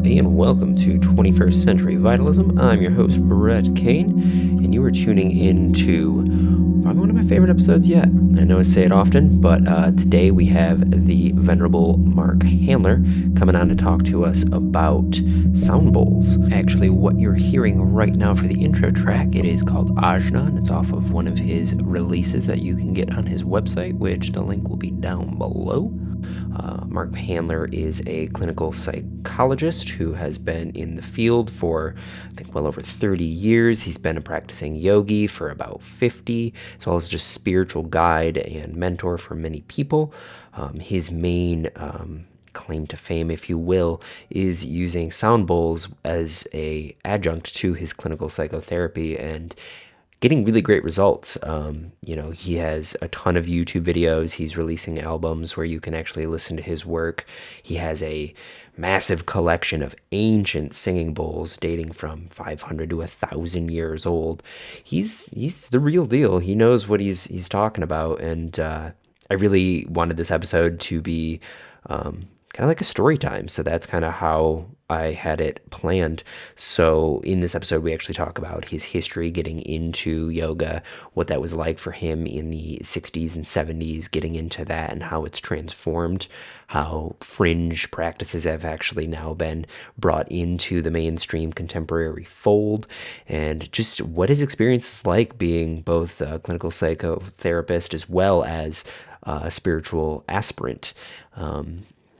and welcome to 21st Century Vitalism. I'm your host, Brett Kane, and you are tuning in to probably one of my favorite episodes yet. I know I say it often, but today we have the venerable Mark Handler coming on to talk to us about sound bowls. Actually, what you're hearing right now for the intro track, it is called Ajna, and it's off of one of his releases that you can get on his website, which the link will be down below. Mark Handler is a clinical psychologist who has been in the field for, I think, well over 30 years. He's been a practicing yogi for about 50, as well as just spiritual guide and mentor for many people. His main claim to fame, if you will, is using sound bowls as a adjunct to his clinical psychotherapy and getting really great results. He has a ton of YouTube videos. He's releasing albums where you can actually listen to his work. He has a massive collection of ancient singing bowls dating from 500 to 1,000 years old. He's the real deal. He knows what he's talking about, and I really wanted this episode to be kind of like a story time. So that's kind of how I had it planned. So in this episode, we actually talk about his history getting into yoga, what that was like for him in the 60s and 70s, getting into that and how it's transformed, how fringe practices have actually now been brought into the mainstream contemporary fold, and just what his experience is like being both a clinical psychotherapist as well as a spiritual aspirant.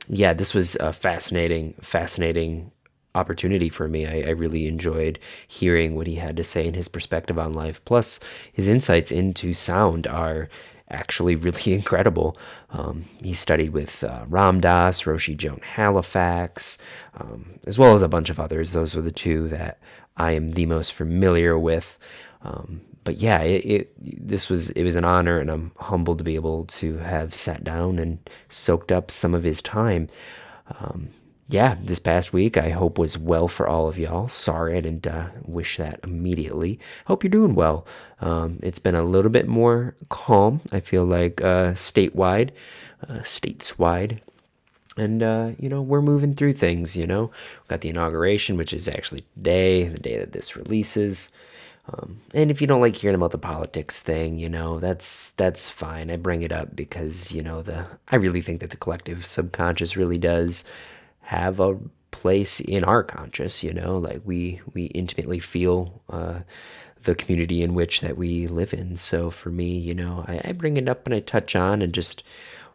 This was a fascinating opportunity for me. I really enjoyed hearing what he had to say and his perspective on life. Plus, his insights into sound are actually really incredible. He studied with Ram Dass, Roshi Joan Halifax, as well as a bunch of others. Those were the two that I am the most familiar with. But yeah, it was an honor, and I'm humbled to be able to have sat down and soaked up some of his time. This past week I hope was well for all of y'all. Sorry I didn't wish that immediately. Hope you're doing well. It's been a little bit more calm, I feel like, stateswide. And, we're moving through things, We've got the inauguration, which is actually today, the day that this releases. And if you don't like hearing about the politics thing, that's fine. I bring it up because, I really think that the collective subconscious really does have a place in our conscious, like we intimately feel the community in which that we live in. So for me, I bring it up and I touch on and just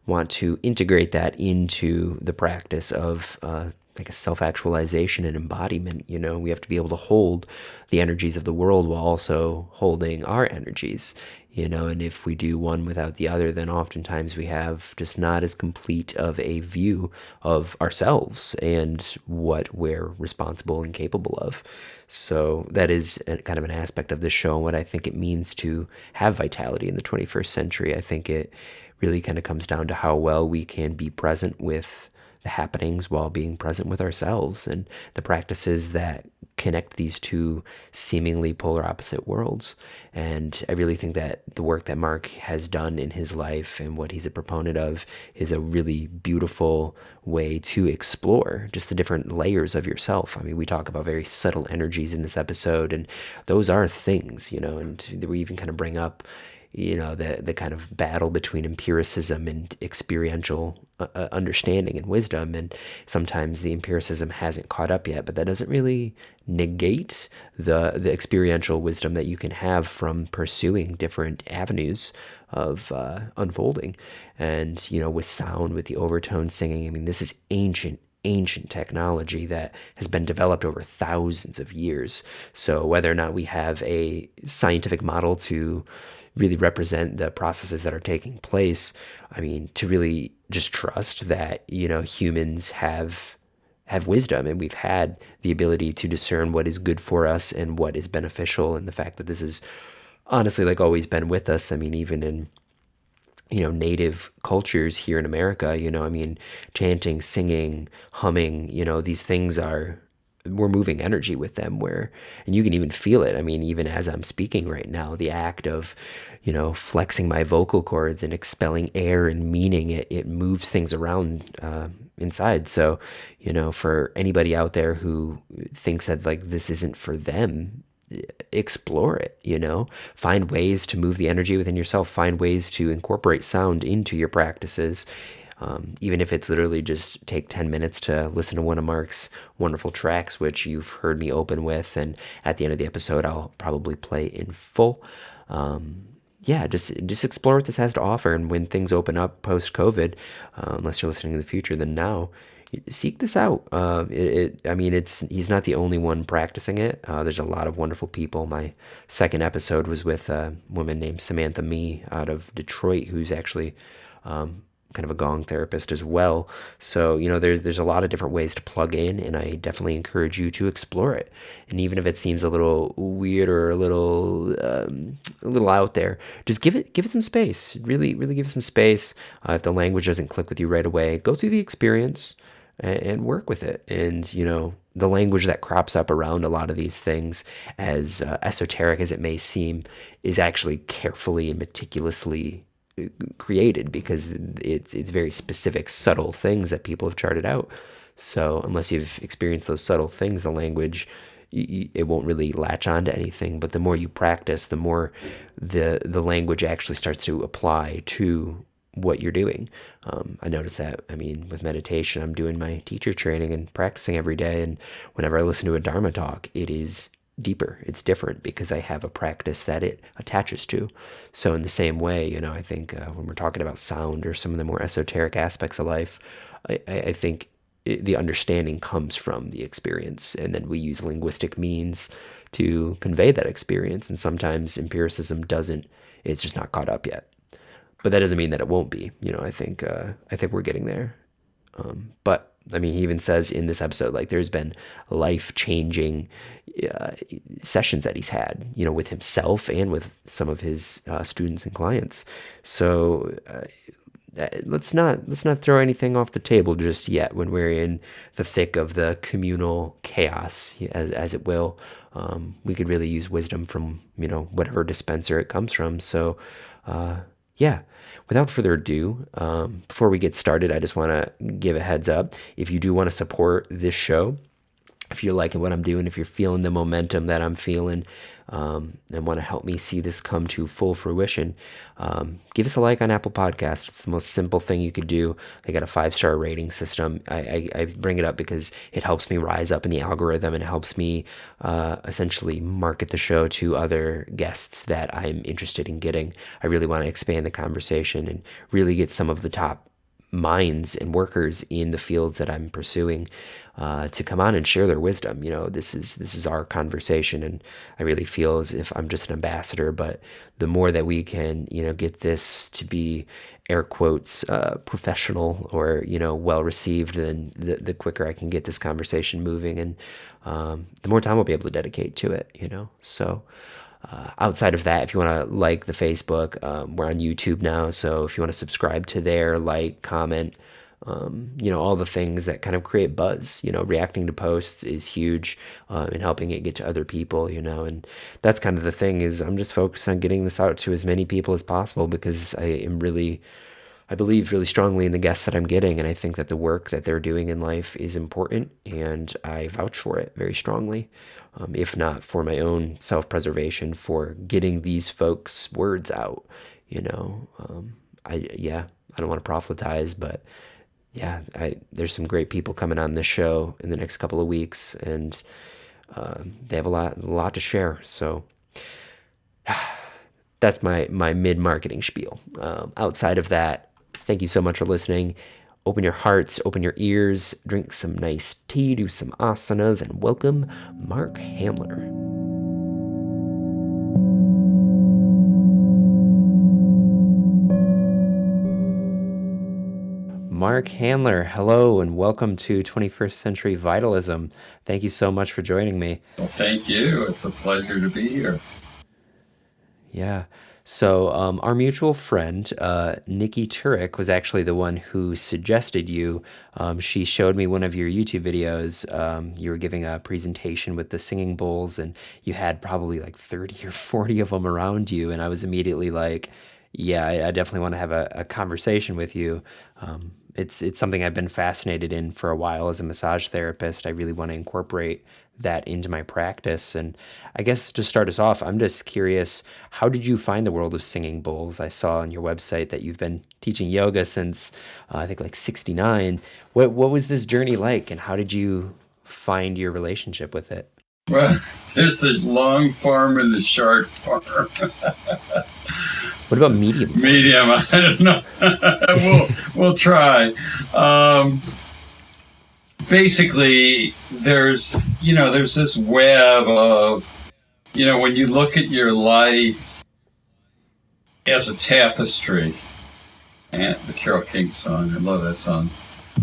want to integrate that into the practice of like a self-actualization and embodiment. We have to be able to hold the energies of the world while also holding our energies, and if we do one without the other, then oftentimes we have just not as complete of a view of ourselves and what we're responsible and capable of. So that is kind of an aspect of this show and what I think it means to have vitality in the 21st century. I think it really kind of comes down to how well we can be present with the happenings while being present with ourselves, and the practices that connect these two seemingly polar opposite worlds. And I really think that the work that Mark has done in his life and what he's a proponent of is a really beautiful way to explore just the different layers of yourself. I mean, we talk about very subtle energies in this episode, and those are things, and we even kind of bring up the kind of battle between empiricism and experiential understanding and wisdom. And sometimes the empiricism hasn't caught up yet, but that doesn't really negate the experiential wisdom that you can have from pursuing different avenues of unfolding. And, with sound, with the overtone singing, I mean, this is ancient technology that has been developed over thousands of years. So whether or not we have a scientific model to really represent the processes that are taking place, I mean, to really just trust that, humans have wisdom, and we've had the ability to discern what is good for us and what is beneficial, and the fact that this is honestly like always been with us. I mean, even in native cultures here in America, chanting, singing, humming, these things are we're moving energy with them and you can even feel it. I mean, even as I'm speaking right now, the act of, flexing my vocal cords and expelling air and meaning, it moves things around inside. So, for anybody out there who thinks that like this isn't for them, explore it, find ways to move the energy within yourself, find ways to incorporate sound into your practices. Even if it's literally just take 10 minutes to listen to one of Mark's wonderful tracks, which you've heard me open with, and at the end of the episode, I'll probably play in full. Yeah, just explore what this has to offer. And when things open up post COVID, unless you're listening in the future, then now seek this out. I mean, he's not the only one practicing it. There's a lot of wonderful people. My second episode was with a woman named Samantha Mee out of Detroit, who's actually kind of a gong therapist as well. So, there's a lot of different ways to plug in, and I definitely encourage you to explore it. And even if it seems a little weird or a little out there, just give it some space. Really, really give it some space. If the language doesn't click with you right away, go through the experience and work with it. And, the language that crops up around a lot of these things, as esoteric as it may seem, is actually carefully and meticulously created, because it's very specific, subtle things that people have charted out. So unless you've experienced those subtle things, the language, it won't really latch on to anything. But the more you practice, the more the language actually starts to apply to what you're doing. I notice that, I mean, with meditation, I'm doing my teacher training and practicing every day. And whenever I listen to a Dharma talk, it is deeper. It's different because I have a practice that it attaches to. So in the same way, I think when we're talking about sound or some of the more esoteric aspects of life, I think the understanding comes from the experience. And then we use linguistic means to convey that experience. And sometimes empiricism it's just not caught up yet. But that doesn't mean that it won't be. I think we're getting there. But I mean, he even says in this episode, like, there's been life-changing sessions that he's had, with himself and with some of his students and clients. So let's not throw anything off the table just yet when we're in the thick of the communal chaos, as it will. We could really use wisdom from, whatever dispenser it comes from. So, yeah. Without further ado, before we get started, I just want to give a heads up. If you do want to support this show, if you're liking what I'm doing, if you're feeling the momentum that I'm feeling, and want to help me see this come to full fruition, give us a like on Apple Podcasts. It's the most simple thing you could do. They got a 5-star rating system. I bring it up because it helps me rise up in the algorithm, and it helps me essentially market the show to other guests that I'm interested in getting. I really want to expand the conversation and really get some of the top minds and workers in the fields that I'm pursuing to come on and share their wisdom. This is our conversation, and I really feel as if I'm just an ambassador. But the more that we can, get this to be, air quotes, professional or well received, then the quicker I can get this conversation moving, and the more time I'll be able to dedicate to it. So. Outside of that, if you want to like the Facebook, we're on YouTube now. So if you want to subscribe to there, like, comment, all the things that kind of create buzz, reacting to posts is huge in helping it get to other people, and that's kind of the thing, is I'm just focused on getting this out to as many people as possible, because I believe really strongly in the guests that I'm getting, and I think that the work that they're doing in life is important, and I vouch for it very strongly. If not for my own self-preservation, for getting these folks' words out, I don't want to proselytize, but yeah, there's some great people coming on this show in the next couple of weeks, and they have a lot to share. So that's my mid-marketing spiel. Outside of that, thank you so much for listening. Open your hearts, open your ears, drink some nice tea, do some asanas, and welcome Mark Handler. Mark Handler, hello, and welcome to 21st Century Vitalism. Thank you so much for joining me. Well, thank you. It's a pleasure to be here. Yeah. So, our mutual friend, Nikki Turek, was actually the one who suggested you. She showed me one of your YouTube videos. You were giving a presentation with the singing bowls, and you had probably like 30 or 40 of them around you. And I was immediately like, yeah, I definitely want to have a conversation with you. It's something I've been fascinated in for a while as a massage therapist. I really want to incorporate that into my practice. And I guess to start us off, I'm just curious, how did you find the world of singing bowls? I saw on your website that you've been teaching yoga since I think like 69. What was this journey like, and how did you find your relationship with it? Well, there's the long form and the short form. What about medium? Medium, I don't know. we'll try. Basically, there's this web of, when you look at your life as a tapestry, and the Carole King song, I love that song.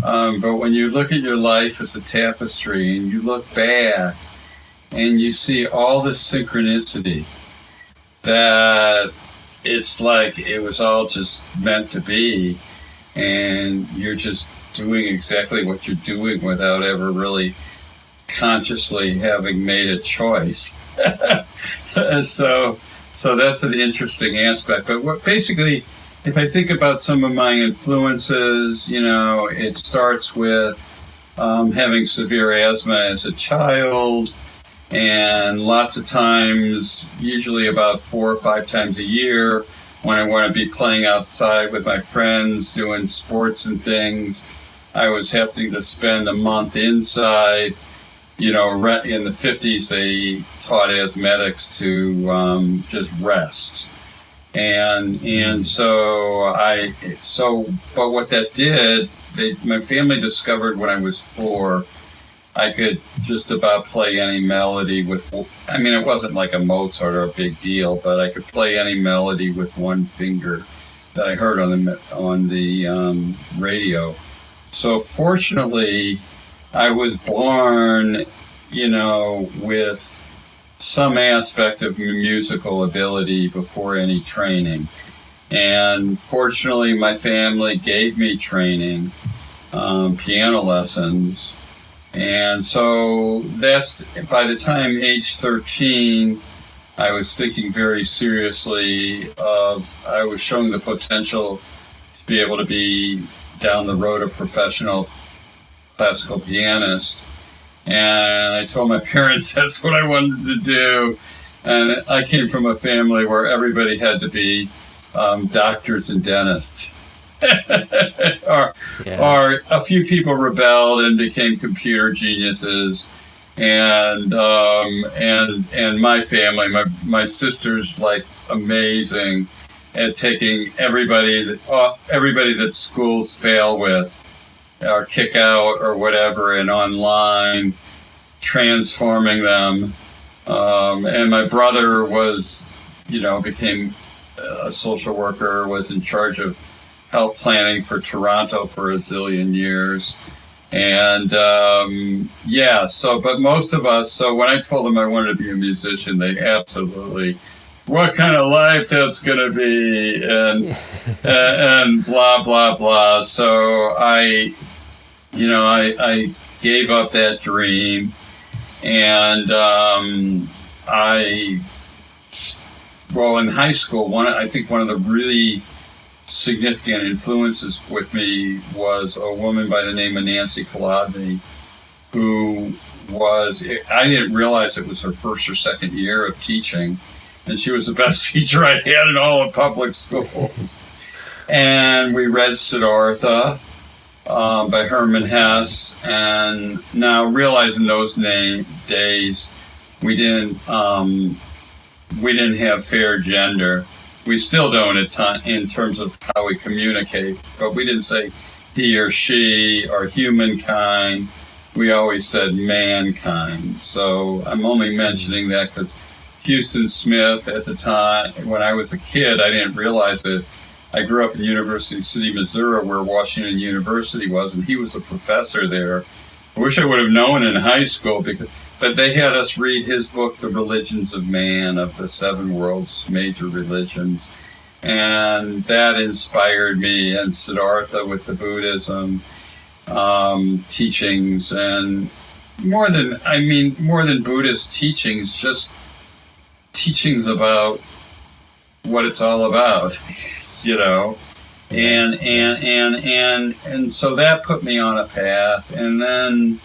But when you look at your life as a tapestry and you look back and you see all this synchronicity, that it's like it was all just meant to be, and you're just doing exactly what you're doing without ever really consciously having made a choice. So that's an interesting aspect. But basically, if I think about some of my influences, it starts with having severe asthma as a child, and lots of times, usually about 4 or 5 times a year, when I want to be playing outside with my friends, doing sports and things, I was having to spend a month inside. In the 50s, they taught asthmatics to just rest. But what that did, my family discovered when I was 4, I could just about play any melody it wasn't like a Mozart or a big deal, but I could play any melody with one finger that I heard on the radio. So fortunately, I was born, with some aspect of musical ability before any training. And fortunately, my family gave me training, piano lessons. And so that's, by the time age 13, I was thinking very seriously I was showing the potential to be able to be down the road a professional classical pianist. And I told my parents that's what I wanted to do. And I came from a family where everybody had to be doctors and dentists. or a few people rebelled and became computer geniuses, and my family, my sister's like amazing at taking everybody that schools fail with or kick out or whatever, and online transforming them. And my brother became a social worker, was in charge of health planning for Toronto for a zillion years. And but most of us, so when I told them I wanted to be a musician, they absolutely, what kind of life that's going to be, and blah, blah, blah. So I gave up that dream, and in high school, I think one of the really significant influences with me was a woman by the name of Nancy Kaladny, who I didn't realize it was her first or second year of teaching, and she was the best teacher I had in all of public schools. And we read Siddhartha by Hermann Hesse, and now realizing those days we didn't have fair gender. We still don't in terms of how we communicate, but we didn't say he or she or humankind. We always said mankind. So I'm only mentioning that because Houston Smith, at the time, when I was a kid, I didn't realize it. I grew up in University City, Missouri, where Washington University was, and he was a professor there. I wish I would have known in high school, because but they had us read his book, The Religions of Man, of the 7 world's major religions. And that inspired me, and Siddhartha with the Buddhism teachings, and more than Buddhist teachings, just teachings about what it's all about, you know. And so that put me on a path. And then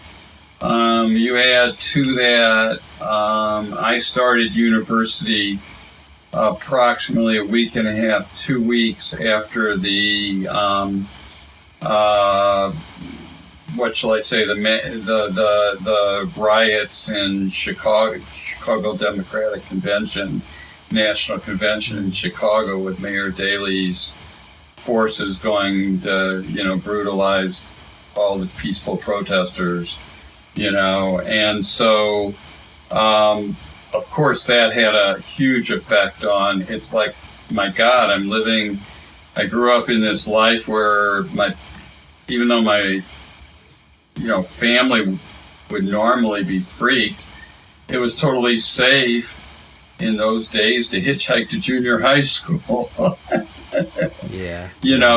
you add to that, I started university approximately a week and a half, 2 weeks after the what shall I say, the riots in Chicago Democratic Convention, National Convention in Chicago, with Mayor Daley's forces going to, brutalize all the peaceful protesters, and so of course that had a huge effect on, it's like, my God, I grew up in this life where even though my family would normally be freaked, it was totally safe in those days to hitchhike to junior high school. Yeah.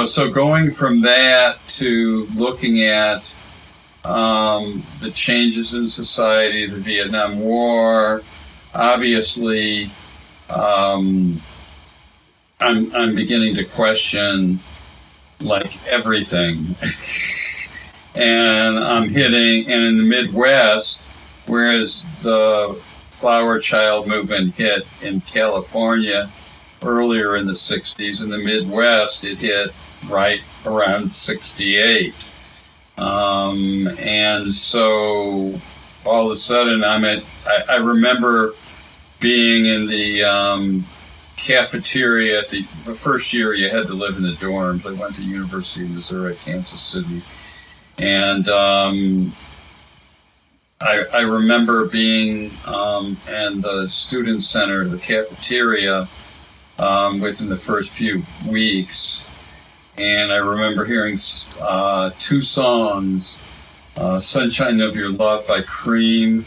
So going from that to looking at the changes in society, the Vietnam War, obviously, I'm beginning to question like everything. And in the Midwest, whereas the flower child movement hit in California earlier in the 60s, in the Midwest it hit right around 68. And so all of a sudden I remember being in the cafeteria at the first year you had to live in the dorms. I went to University of Missouri, Kansas City. And I remember being in the student center, the cafeteria, within the first few weeks. And I remember hearing 2 songs, Sunshine of Your Love by Cream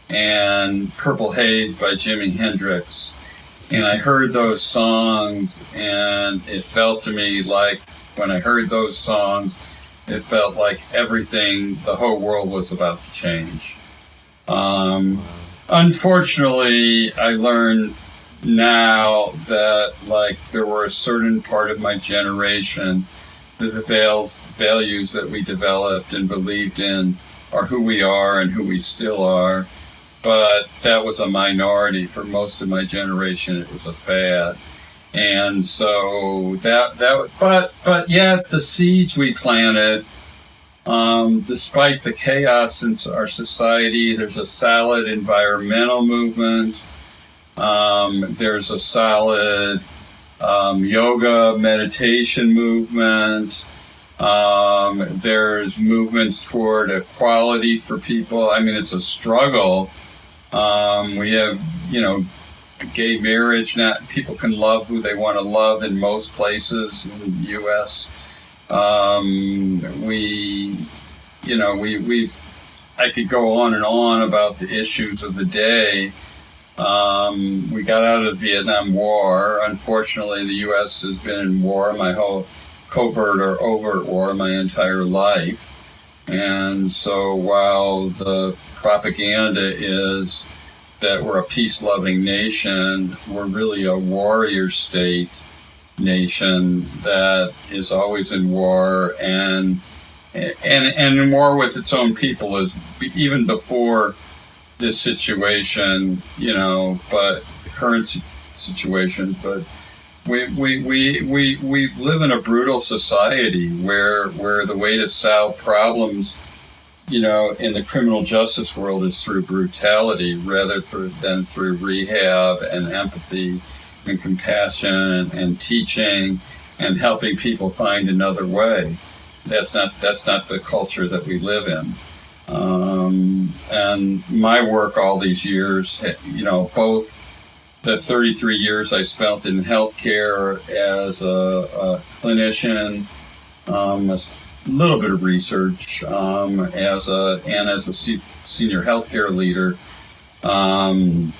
and Purple Haze by Jimi Hendrix. And I heard those songs, and it felt to me like, when I heard those songs, it felt like everything, the whole world was about to change. Unfortunately, I learned now that there were a certain part of my generation that the values that we developed and believed in are who we are and who we still are. But that was a minority. For most of my generation, it was a fad. And so but yet the seeds we planted, despite the chaos in our society, there's a solid environmental movement. There's a solid yoga meditation movement. There's movements toward equality for people. I mean, it's a struggle. We have, gay marriage. Not people can love who they want to love in most places in the U.S. I could go on and on about the issues of the day. We got out of the Vietnam War. Unfortunately, the U.S. has been in war, my whole covert or overt war, my entire life. And so while the propaganda is that we're a peace-loving nation, we're really a warrior state nation that is always in war and in war with its own people, is even before this situation, but the current situations. But we live in a brutal society where the way to solve problems, in the criminal justice world is through brutality rather than through rehab and empathy and compassion and teaching and helping people find another way. That's not the culture that we live in. And my work all these years, both the 33 years I spent in healthcare as a clinician, little bit of research as a senior healthcare leader, and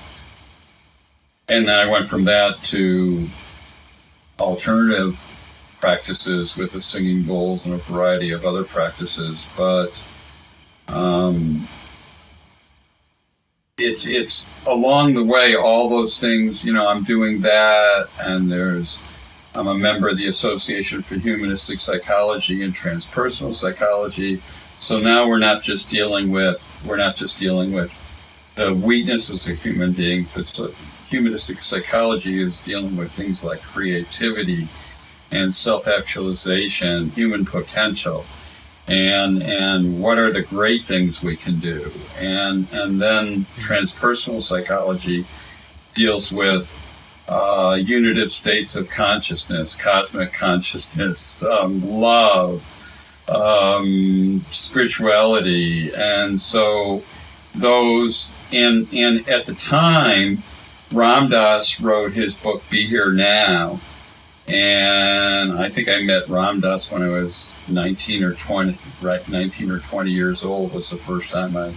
then I went from that to alternative practices with the singing bowls and a variety of other practices. But it's along the way, all those things, I'm doing that, and I'm a member of the Association for Humanistic Psychology and Transpersonal Psychology. So now we're not just dealing with the weaknesses of human beings, but humanistic psychology is dealing with things like creativity and self-actualization, human potential, and what are the great things we can do. And then transpersonal psychology deals with unitive states of consciousness, cosmic consciousness, love, spirituality. And so those, and at the time, Ram Dass wrote his book, Be Here Now. And I think I met Ram Dass when I was 19 or 20 years old was the first time I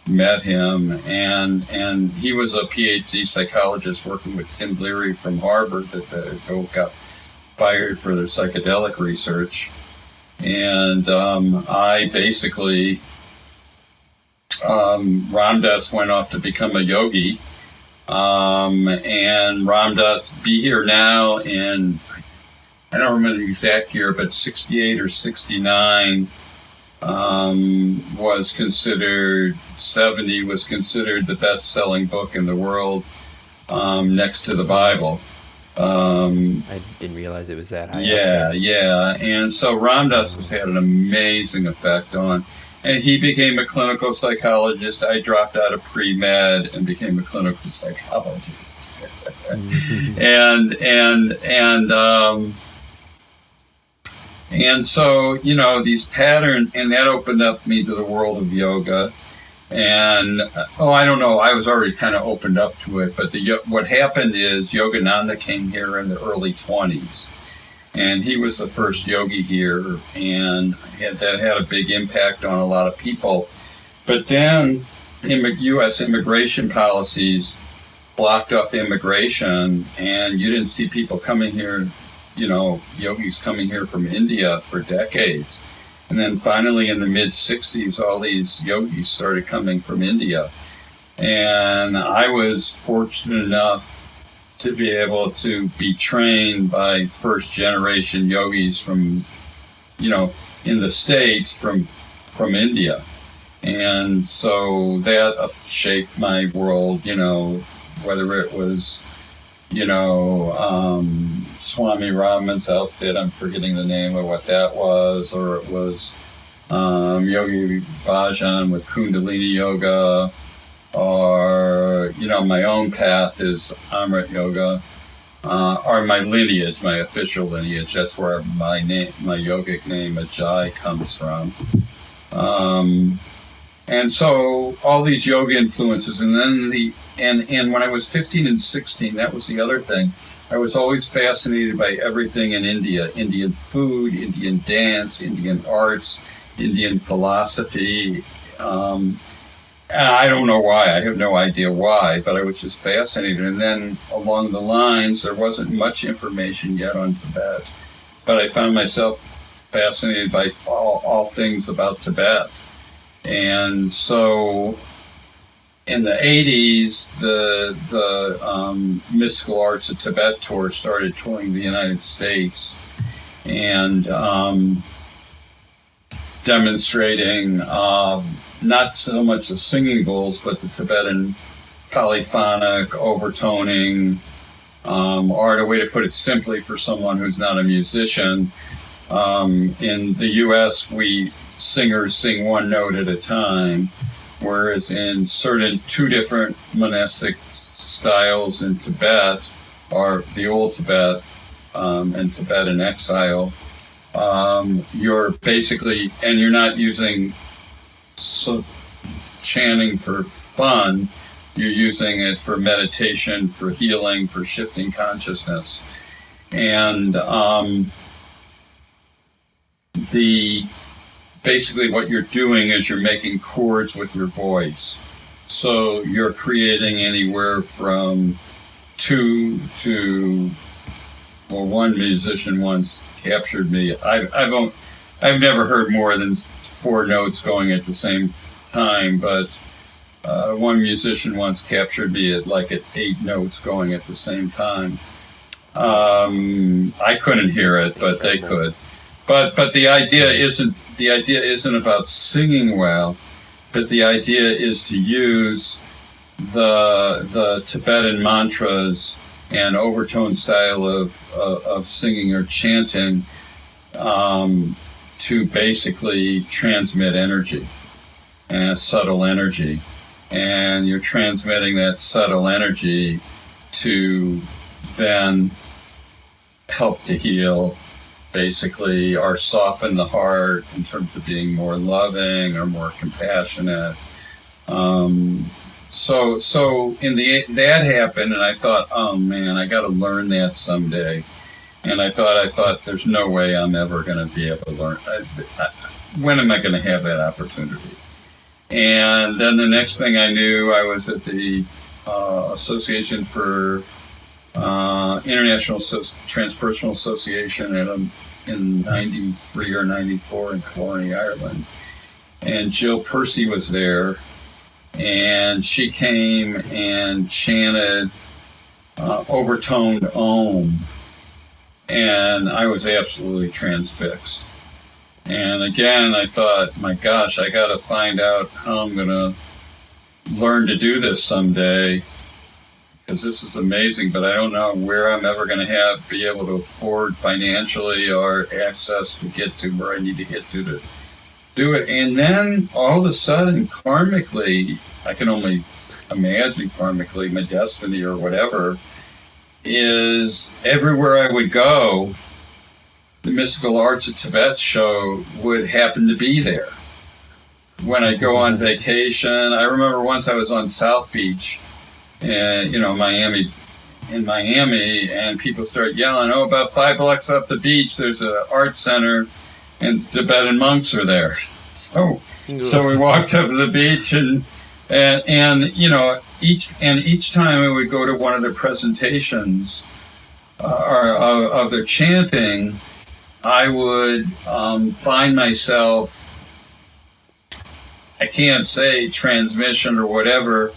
met him. And he was a PhD psychologist working with Tim Leary from Harvard that both got fired for their psychedelic research. And I basically, Ram Dass went off to become a yogi. And Ram Dass, Be Here Now, in, I don't remember the exact year, but 68 or 69, was considered the best-selling book in the world, next to the Bible. I didn't realize it was that high. Yeah. And so Ram Dass has had an amazing effect on. And he became a clinical psychologist. I dropped out of pre-med and became a clinical psychologist. and so, these patterns, and that opened up me to the world of yoga. And, I don't know, I was already kind of opened up to it. But what happened is Yogananda came here in the early 20s. And he was the first yogi here, and that had a big impact on a lot of people. But then U.S. immigration policies blocked off immigration, and you didn't see people coming here, yogis coming here from India for decades. And then finally in the mid-'60s, all these yogis started coming from India. And I was fortunate enough to be able to be trained by first-generation yogis from, in the States from India. And so that shaped my world, whether it was, Swami Raman's outfit, I'm forgetting the name of what that was, or it was Yogi Bhajan with Kundalini Yoga, or, my own path is Amrit Yoga, or my lineage, my official lineage. That's where my yogic name, Ajay, comes from. And so all these yoga influences, and then and when I was 15 and 16, that was the other thing. I was always fascinated by everything in India, Indian food, Indian dance, Indian arts, Indian philosophy. I don't know why. I have no idea why, but I was just fascinated. And then along the lines, there wasn't much information yet on Tibet, but I found myself fascinated by all things about Tibet. And so in the 80s, the Mystical Arts of Tibet tour started touring the United States and demonstrating not so much the singing bowls, but the Tibetan polyphonic, overtoning art, a way to put it simply for someone who's not a musician. In the U.S., singers sing one note at a time, whereas in certain two different monastic styles in Tibet, or the Old Tibet and Tibet in exile, you're basically, and you're not using chanting for fun, you're using it for meditation, for healing, for shifting consciousness. And basically what you're doing is you're making chords with your voice. So you're creating anywhere from 2 to, well, one musician once captured me. I've never heard more than 4 notes going at the same time, but one musician once captured me at 8 notes going at the same time. I couldn't hear it, but they could. But the idea isn't about singing well, but the idea is to use the Tibetan mantras and overtone style of singing or chanting to basically transmit energy, and subtle energy. And you're transmitting that subtle energy to then help to heal, basically, or soften the heart in terms of being more loving or more compassionate. So that happened, and I thought, oh man, I got to learn that someday. And I thought, there's no way I'm ever going to be able to learn. When am I going to have that opportunity? And then the next thing I knew, I was at the Association for International Transpersonal Association in 93 or 94 in Killarney, Ireland. And Jill Percy was there, and she came and chanted overtoned Om, and I was absolutely transfixed. And again, I thought, my gosh, I got to find out how I'm going to learn to do this someday, because this is amazing, but I don't know where I'm ever going to be able to afford financially or access to get to where I need to get to do it. And then all of a sudden, karmically, I can only imagine karmically, my destiny or whatever, is everywhere I would go, the Mystical Arts of Tibet show would happen to be there. When I go on vacation, I remember once I was on South Beach, and Miami, and people start yelling, "Oh, about 5 blocks up the beach, there's an art center, and Tibetan monks are there." So we walked up to the beach, and each time I would go to one of their presentations of their chanting, I would find myself, I can't say transmission or whatever,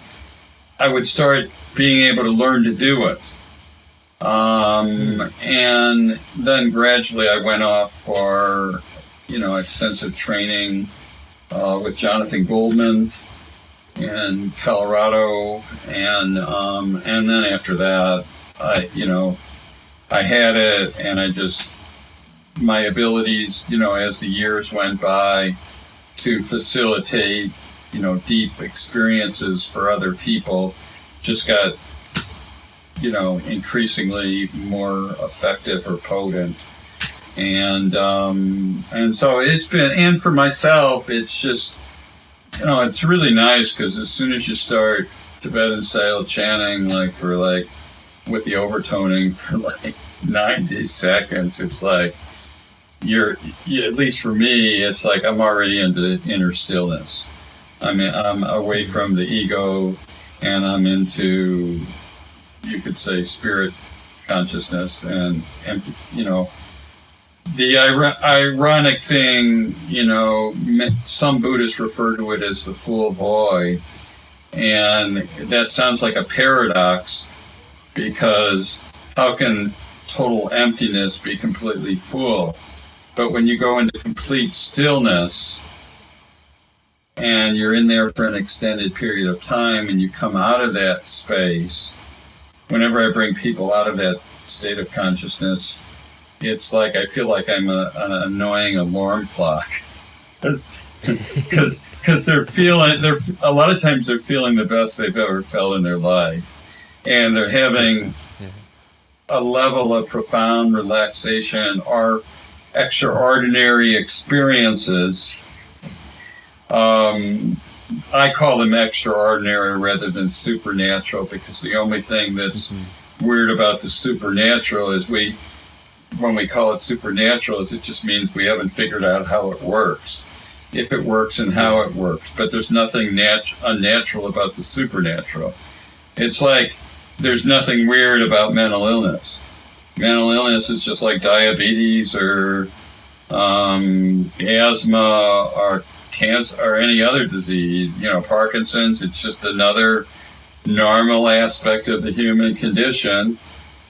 I would start being able to learn to do it. And then gradually I went off for, extensive training with Jonathan Goldman in Colorado. And then after that, I had it, and my abilities, as the years went by, to facilitate, deep experiences for other people just got, increasingally more effective or potent. And so it's been, and for myself, it's just, it's really nice, because as soon as you start Tibetan style chanting, with the overtoning for 90 seconds, it's like, at least for me, it's like I'm already into inner stillness. I mean, I'm away from the ego, and I'm into, you could say, spirit consciousness, and empty. The ironic thing, some Buddhists refer to it as the full void, and that sounds like a paradox, because how can total emptiness be completely full? But when you go into complete stillness, and you're in there for an extended period of time, and you come out of that space, whenever I bring people out of that state of consciousness, it's like I feel like I'm an annoying alarm clock, because a lot of times they're feeling the best they've ever felt in their life, and they're having a level of profound relaxation or extraordinary experiences. I call them extraordinary rather than supernatural, because the only thing that's weird about the supernatural is when we call it supernatural is it just means we haven't figured out how it works, if it works and how it works. But there's nothing unnatural about the supernatural. It's like there's nothing weird about mental illness. Mental illness is just like diabetes or asthma or cancer or any other disease, Parkinson's. It's just another normal aspect of the human condition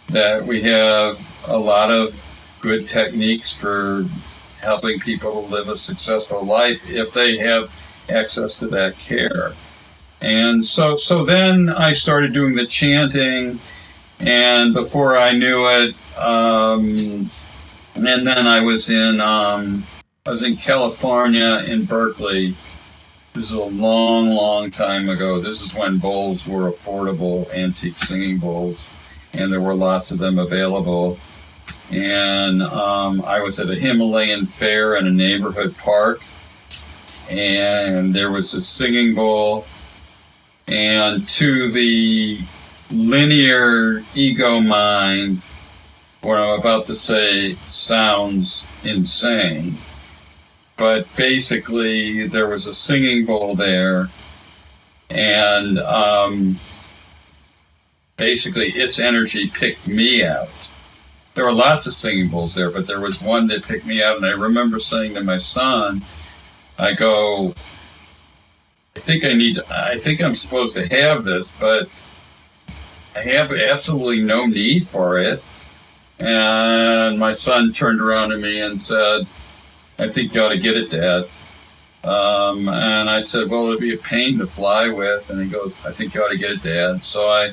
that we have a lot of good techniques for helping people to live a successful life if they have access to that care. And so then I started doing the chanting, and before I knew it, and then I was in California, in Berkeley. This is a long, long time ago. This is when bowls were affordable, antique singing bowls, and there were lots of them available. And I was at a Himalayan fair in a neighborhood park, and there was a singing bowl. And to the linear ego mind, what I'm about to say sounds insane. But basically, there was a singing bowl there, and basically its energy picked me out. There were lots of singing bowls there, but there was one that picked me out, and I remember saying to my son, I go, I think I'm supposed to have this, but I have absolutely no need for it. And my son turned around to me and said, I think you ought to get it, Dad. And I said, well, it'd be a pain to fly with. And he goes, I think you ought to get it, Dad. So I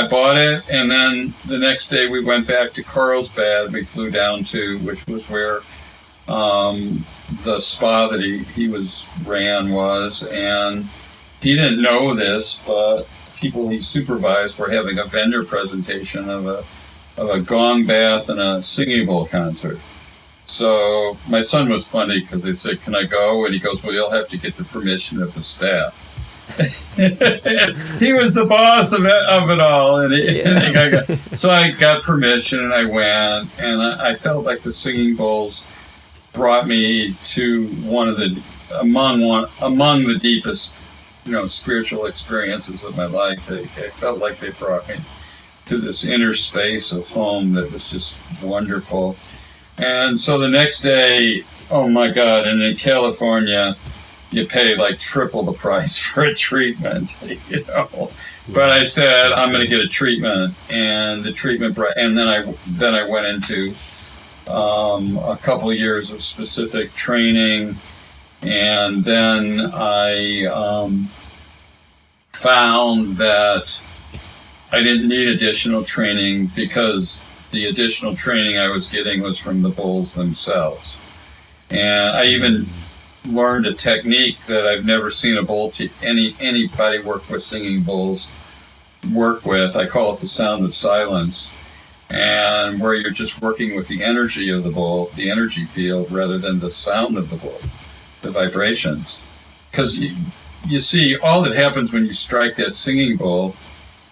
bought it, and then the next day we went back to Carlsbad. We flew down to, which was where the spa that he ran was, and he didn't know this, but people he supervised were having a vendor presentation of a gong bath and a singing bowl concert. So my son was funny because they said, can I go? And he goes, well, you'll have to get the permission of the staff. He was the boss of it all. So I got permission and I went, and I felt like the singing bowls brought me to among the deepest, spiritual experiences of my life. I felt like they brought me to this inner space of home that was just wonderful. And so the next day, oh my God, and in California, you pay like triple the price for a treatment, But I said, I'm going to get a treatment, and the treatment, and then I went into a couple of years of specific training, and then I found that I didn't need additional training because the additional training I was getting was from the bowls themselves. And I even learned a technique that I've never seen anybody work with singing bowls work with. I call it the sound of silence, and where you're just working with the energy of the bowl, the energy field, rather than the sound of the bowl, the vibrations. Because you see, all that happens when you strike that singing bowl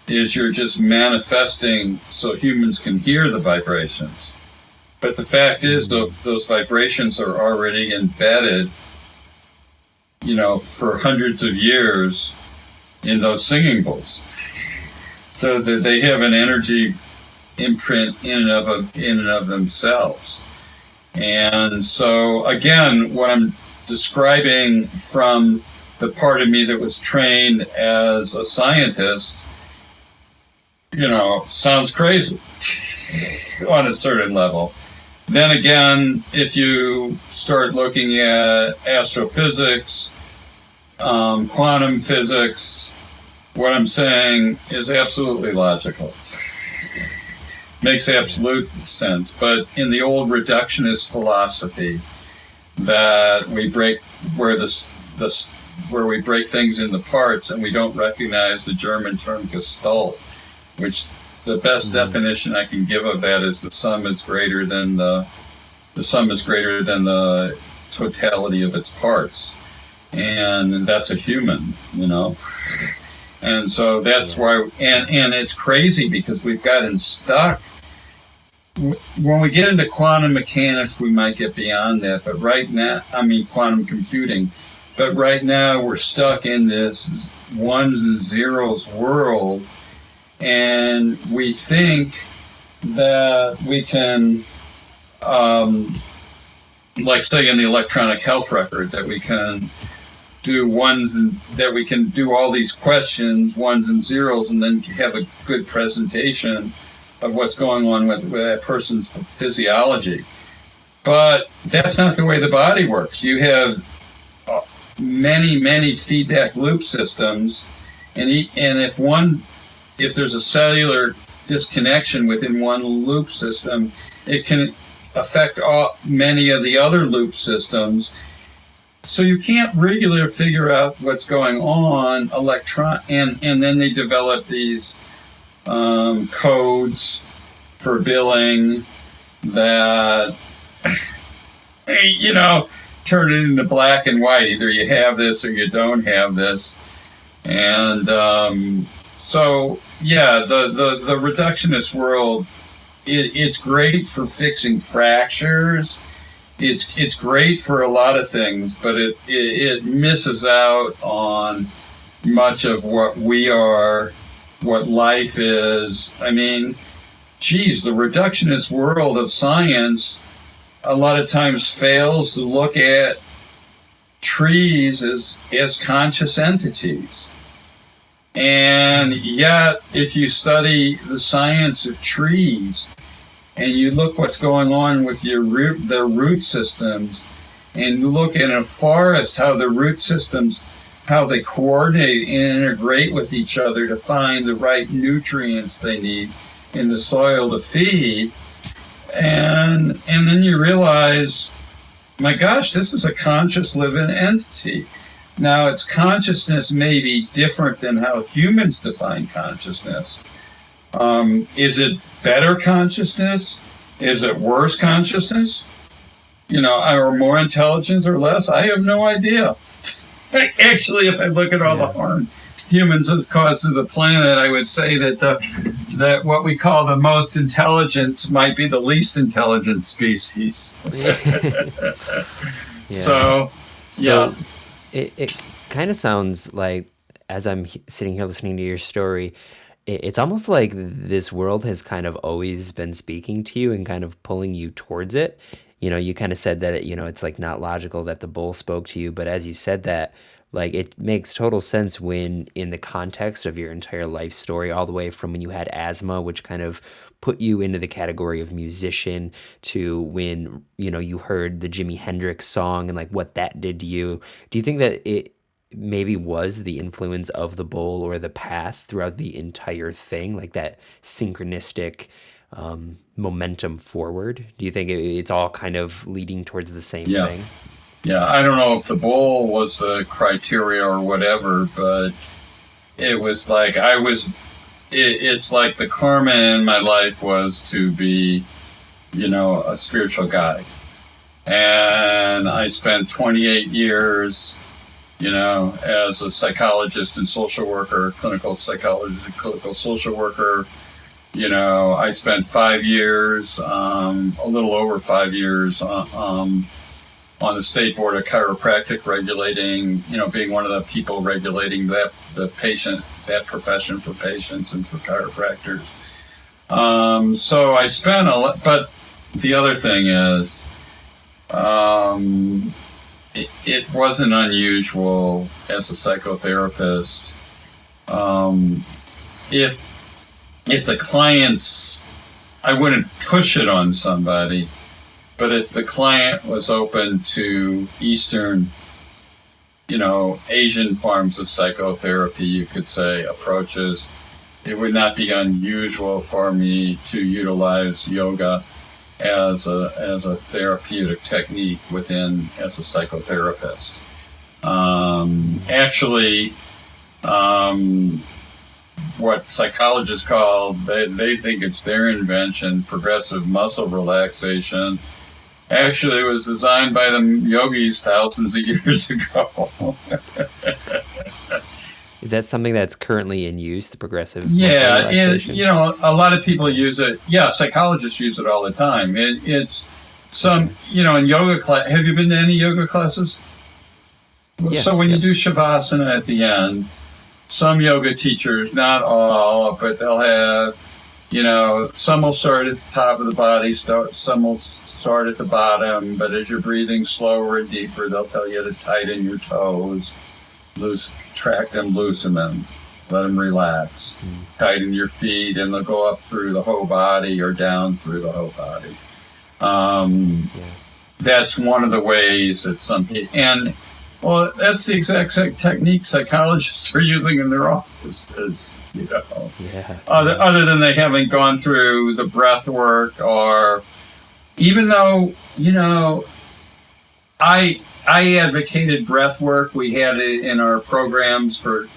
is you're just manifesting so humans can hear the vibrations. But the fact is, those vibrations are already embedded, for hundreds of years in those singing bowls. So that they have an energy imprint in and of themselves. And so, again, what I'm describing from the part of me that was trained as a scientist, sounds crazy on a certain level. Then again, if you start looking at astrophysics, quantum physics, what I'm saying is absolutely logical. Makes absolute sense. But in the old reductionist philosophy, that we break where we break things into parts, and we don't recognize the German term Gestalt, which the best definition I can give of that is the sum is greater than the totality of its parts, and that's a human, And so that's why, and it's crazy because we've gotten stuck when we get into quantum mechanics, we might get beyond that. But right now, quantum computing. But right now, we're stuck in this ones and zeros world, and we think that we can, like say in the electronic health record, that we can do ones and that we can do all these questions, ones and zeros, and then have a good presentation of what's going on with that person's physiology. But that's not the way the body works. You have many feedback loop systems, and if there's a cellular disconnection within one loop system, it can affect many of the other loop systems. So you can't regularly figure out what's going on and then they develop these codes for billing that turn it into black and white. Either you have this or you don't have this. And the reductionist world, it's great for fixing fractures. It's great for a lot of things, but it misses out on much of what we are, what life is. I mean, the reductionist world of science a lot of times fails to look at trees as conscious entities. And yet, if you study the science of trees and you look what's going on with their root systems, and you look in a forest, how the root systems, how they coordinate and integrate with each other to find the right nutrients they need in the soil to feed, and then you realize, my gosh, this is a conscious living entity. Now, its consciousness may be different than how humans define consciousness. Is it better consciousness? Is it worse consciousness? Or more intelligence or less? I have no idea. Actually, if I look at all the harm humans have caused to the planet, I would say that that what we call the most intelligent might be the least intelligent species. So It kind of sounds like, as I'm sitting here listening to your story, it's almost like this world has kind of always been speaking to you and kind of pulling you towards it. You kind of said that, it's like not logical that the bull spoke to you, but as you said that, like, it makes total sense when in the context of your entire life story, all the way from when you had asthma, which kind of put you into the category of musician, to when, you heard the Jimi Hendrix song and like what that did to you. Do you think that it maybe was the influence of the bowl or the path throughout the entire thing, like that synchronistic momentum forward? Do you think it's all kind of leading towards the same thing? Yeah, I don't know if the bowl was the criteria or whatever, but it was like it's like the karma in my life was to be, a spiritual guide. And I spent 28 years, as a psychologist and social worker, clinical psychologist, clinical social worker. I spent 5 years, a little over 5 years, on the state board of chiropractic, regulating, being one of the people regulating that profession for patients and for chiropractors. So I spent a lot, but the other thing is, it wasn't unusual as a psychotherapist. If the clients, I wouldn't push it on somebody, but if the client was open to Eastern, Asian forms of psychotherapy, you could say, approaches, it would not be unusual for me to utilize yoga as a therapeutic technique as a psychotherapist. What psychologists call, they think it's their invention, progressive muscle relaxation. Actually, it was designed by the yogis thousands of years ago. Is that something that's currently in use, the progressive muscle Yeah, relaxation? a lot of people use it. Yeah, psychologists use it all the time. It's some, in yoga class. Have you been to any yoga classes? Yeah, So when yeah. you do shavasana at the end, some yoga teachers, not all, but they'll have, some will start at the top of the body, some will start at the bottom, but as you're breathing slower and deeper, they'll tell you to tighten your toes, contract them, loosen them, let them relax, tighten your feet, and they'll go up through the whole body or down through the whole body. Yeah. That's one of the ways that some people, and well, that's the exact technique psychologists are using in their offices, Yeah. Other than they haven't gone through the breath work, or even though, I advocated breath work. We had it in our programs for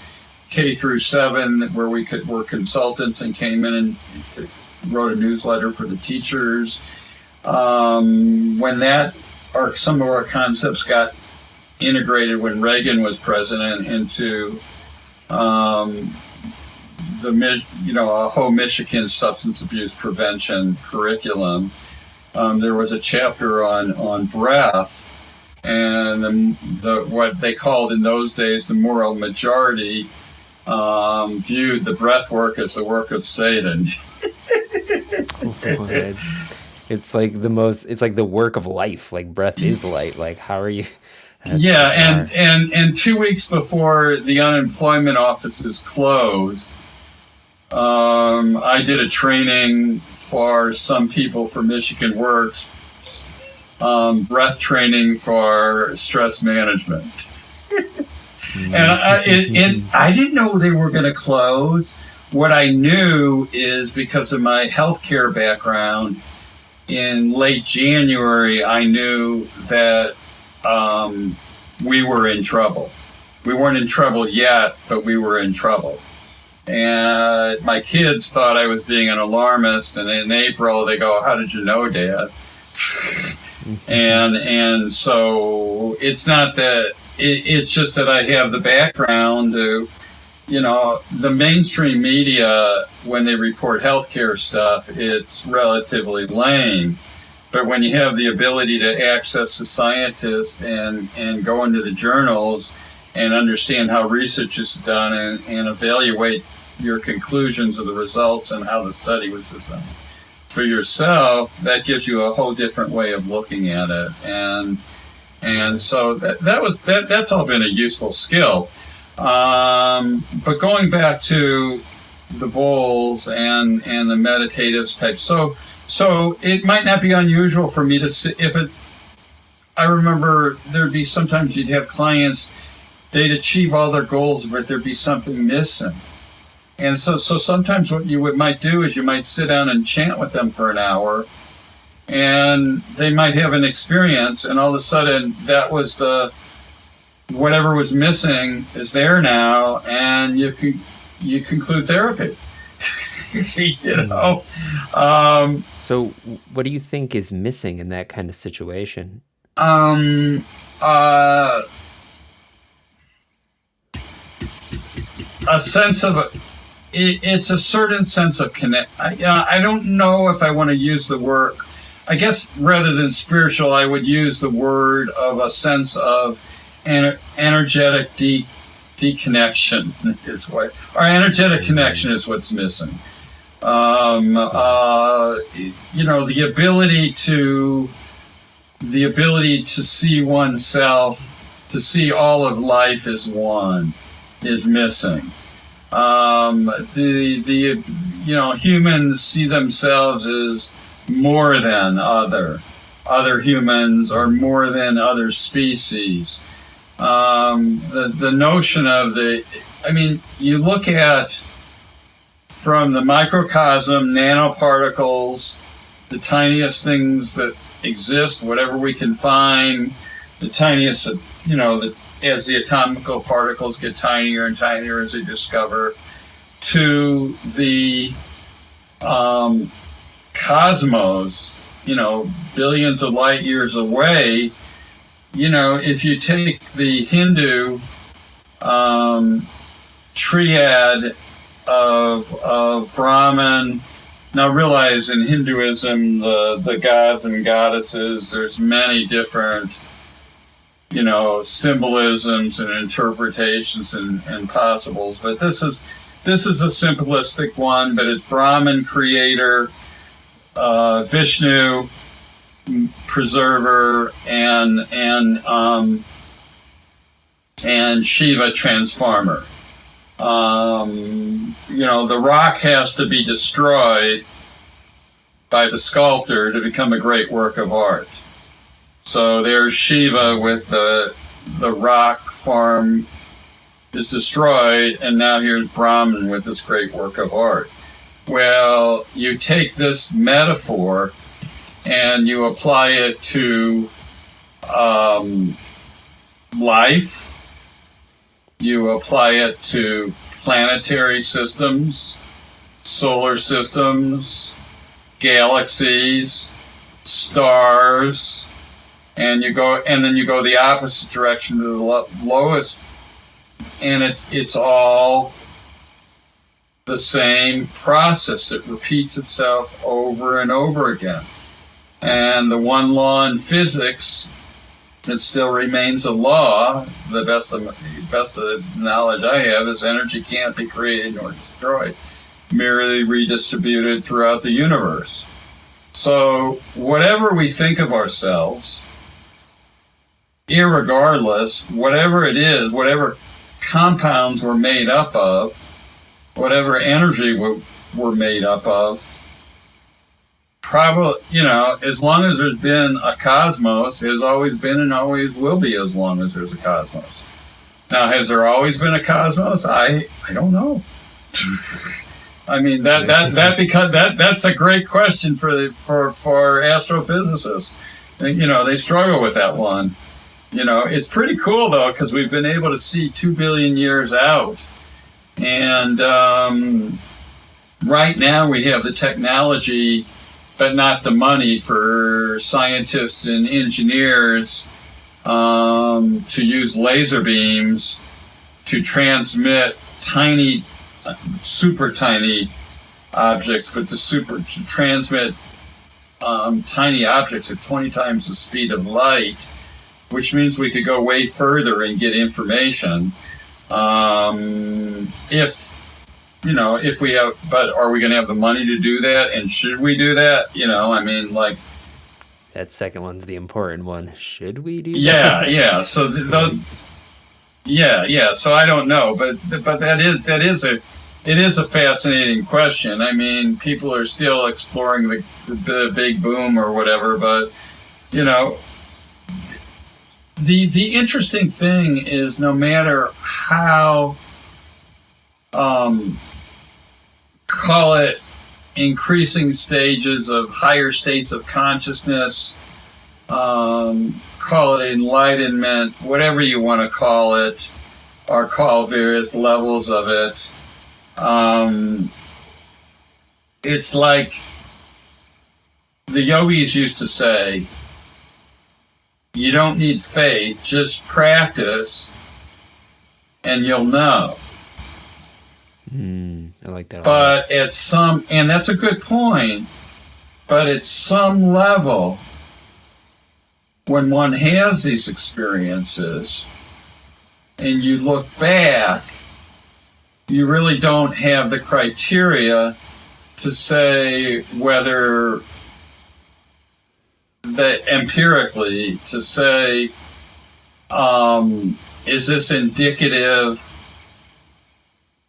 K through 7 where were consultants and came in and wrote a newsletter for the teachers. When some of our concepts got integrated when Reagan was president into a whole Michigan substance abuse prevention curriculum, there was a chapter on breath, and what they called in those days the moral majority viewed the breath work as the work of Satan. It's like it's like the work of life. Like breath is light. Like how are you? Yeah, and 2 weeks before the unemployment offices closed, I did a training for some people for Michigan Works, breath training for stress management. And I didn't know they were going to close. What I knew is because of my healthcare background, in late January, I knew that we were in trouble. We weren't in trouble yet, but we were in trouble. And my kids thought I was being an alarmist. And in April, they go, "How did you know, Dad?" and so it's not that. It's just that I have the background to, the mainstream media, when they report healthcare stuff, it's relatively lame. But when you have the ability to access the scientists and go into the journals and understand how research is done and evaluate your conclusions of the results and how the study was designed for yourself, that gives you a whole different way of looking at it. And so that's all been a useful skill. But going back to the bowls and the meditatives type, so it might not be unusual for me to sit, I remember there'd be sometimes you'd have clients, they'd achieve all their goals, but there'd be something missing. And so sometimes what you might do is you might sit down and chant with them for an hour, and they might have an experience, and all of a sudden that was whatever was missing is there now, and you conclude therapy. So what do you think is missing in that kind of situation? A sense of it's a certain sense of connect. I don't know if I want to use the word. I guess rather than spiritual, I would use the word of a sense of energetic deconnection is what, or energetic connection is what's missing. The ability to see oneself, to see all of life as one, is missing. Humans see themselves as more than other humans, or more than other species. The notion of you look at from the microcosm, nanoparticles, the tiniest things that exist, whatever we can find, the tiniest, as the atomical particles get tinier and tinier as they discover, to the cosmos, billions of light years away. If you take the Hindu triad of Brahman. Now realize in Hinduism, the gods and goddesses, there's many different, symbolisms and interpretations and possibles. But this is a simplistic one, but it's Brahman, creator, Vishnu, preserver, and Shiva, transformer. The rock has to be destroyed by the sculptor to become a great work of art. So there's Shiva with the rock form is destroyed, and now here's Brahman with this great work of art. Well, you take this metaphor and you apply it to life. You apply it to planetary systems, solar systems, galaxies, stars, and then you go the opposite direction to the lowest, and it's all the same process. It repeats itself over and over again. And the one law in physics, it still remains a law. The best of the knowledge I have is energy can't be created nor destroyed, merely redistributed throughout the universe. So whatever we think of ourselves, irregardless, whatever it is, whatever compounds we're made up of, whatever energy we're made up of, probably, as long as there's been a cosmos, has always been and always will be as long as there's a cosmos. Now, has there always been a cosmos? I don't know. I mean, that's a great question for astrophysicists. They struggle with that one. It's pretty cool though, because we've been able to see 2 billion years out, and right now we have the technology, but not the money for scientists and engineers to use laser beams to transmit tiny, super tiny objects, but to transmit tiny objects at 20 times the speed of light, which means we could go way further and get information. If we have, but are we going to have the money to do that? And should we do that? That second one's the important one. Should we do that? Yeah. So So I don't know, but it is a fascinating question. I mean, people are still exploring the big boom or whatever, but the interesting thing is, no matter how call it increasing stages of higher states of consciousness, call it enlightenment, whatever you want to call it, or call various levels of it, it's like the yogis used to say, you don't need faith, just practice and you'll know. I like that. But and that's a good point, but at some level, when one has these experiences and you look back, you really don't have the criteria to say whether empirically to say, is this indicative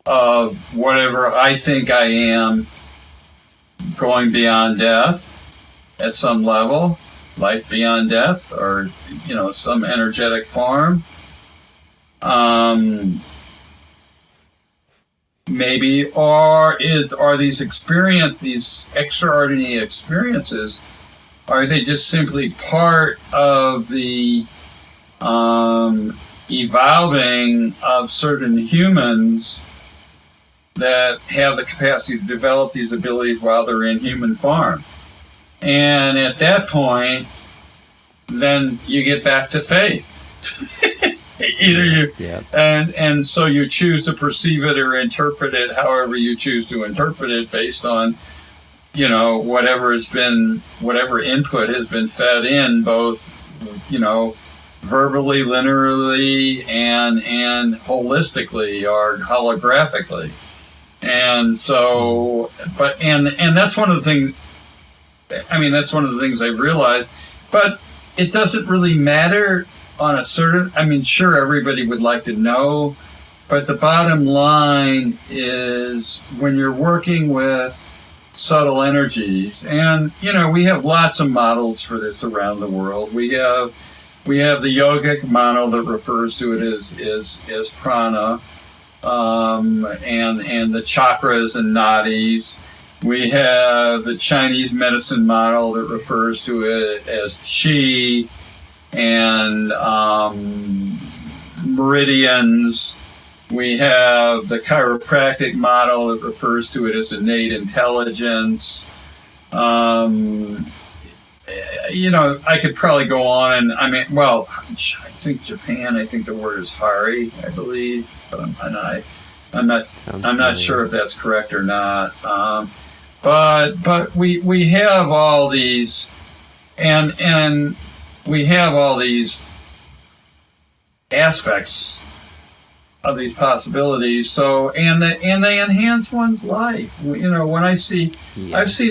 of whatever I think I am going beyond death at some level, life beyond death, or some energetic form. Maybe, are these extraordinary experiences, are they just simply part of the evolving of certain humans that have the capacity to develop these abilities while they're in human form? And at that point, then you get back to faith. Either you, Yeah. and so you choose to perceive it or interpret it however you choose to interpret it based on, whatever input has been fed in, both, verbally, linearly, and holistically or holographically. And so, and that's one of the things. That's one of the things I've realized. But it doesn't really matter on a certain. Sure, everybody would like to know, but the bottom line is when you're working with subtle energies, and we have lots of models for this around the world. We have the yogic model that refers to it as prana, and the chakras and nadis. We have the Chinese medicine model that refers to it as qi and meridians. We have the chiropractic model that refers to it as innate intelligence. I could probably go on, and I think Japan. I think the word is hari, I believe, but I'm not sure if that's correct or not. But we have all these, and we have all these aspects of these possibilities. So and they enhance one's life. When I've seen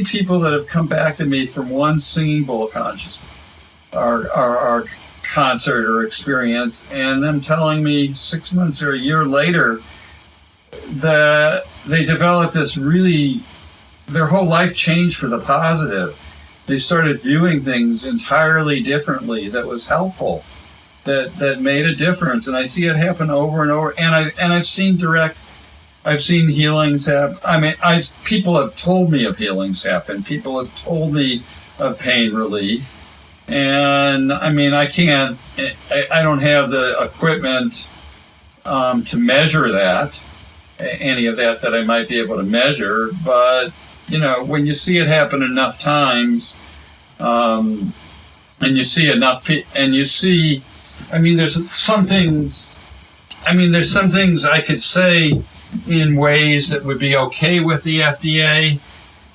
people that have come back to me from one singing bowl conscious or concert or experience, and them telling me 6 months or a year later that they developed their whole life changed for the positive. They started viewing things entirely differently that was helpful, that made a difference. And I see it happen over and over. And I've seen healings happen. People have told me of healings happen. People have told me of pain relief. And I don't have the equipment to measure any of that I might be able to measure, but when you see it happen enough times, and you see enough there's some things I could say in ways that would be okay with the FDA,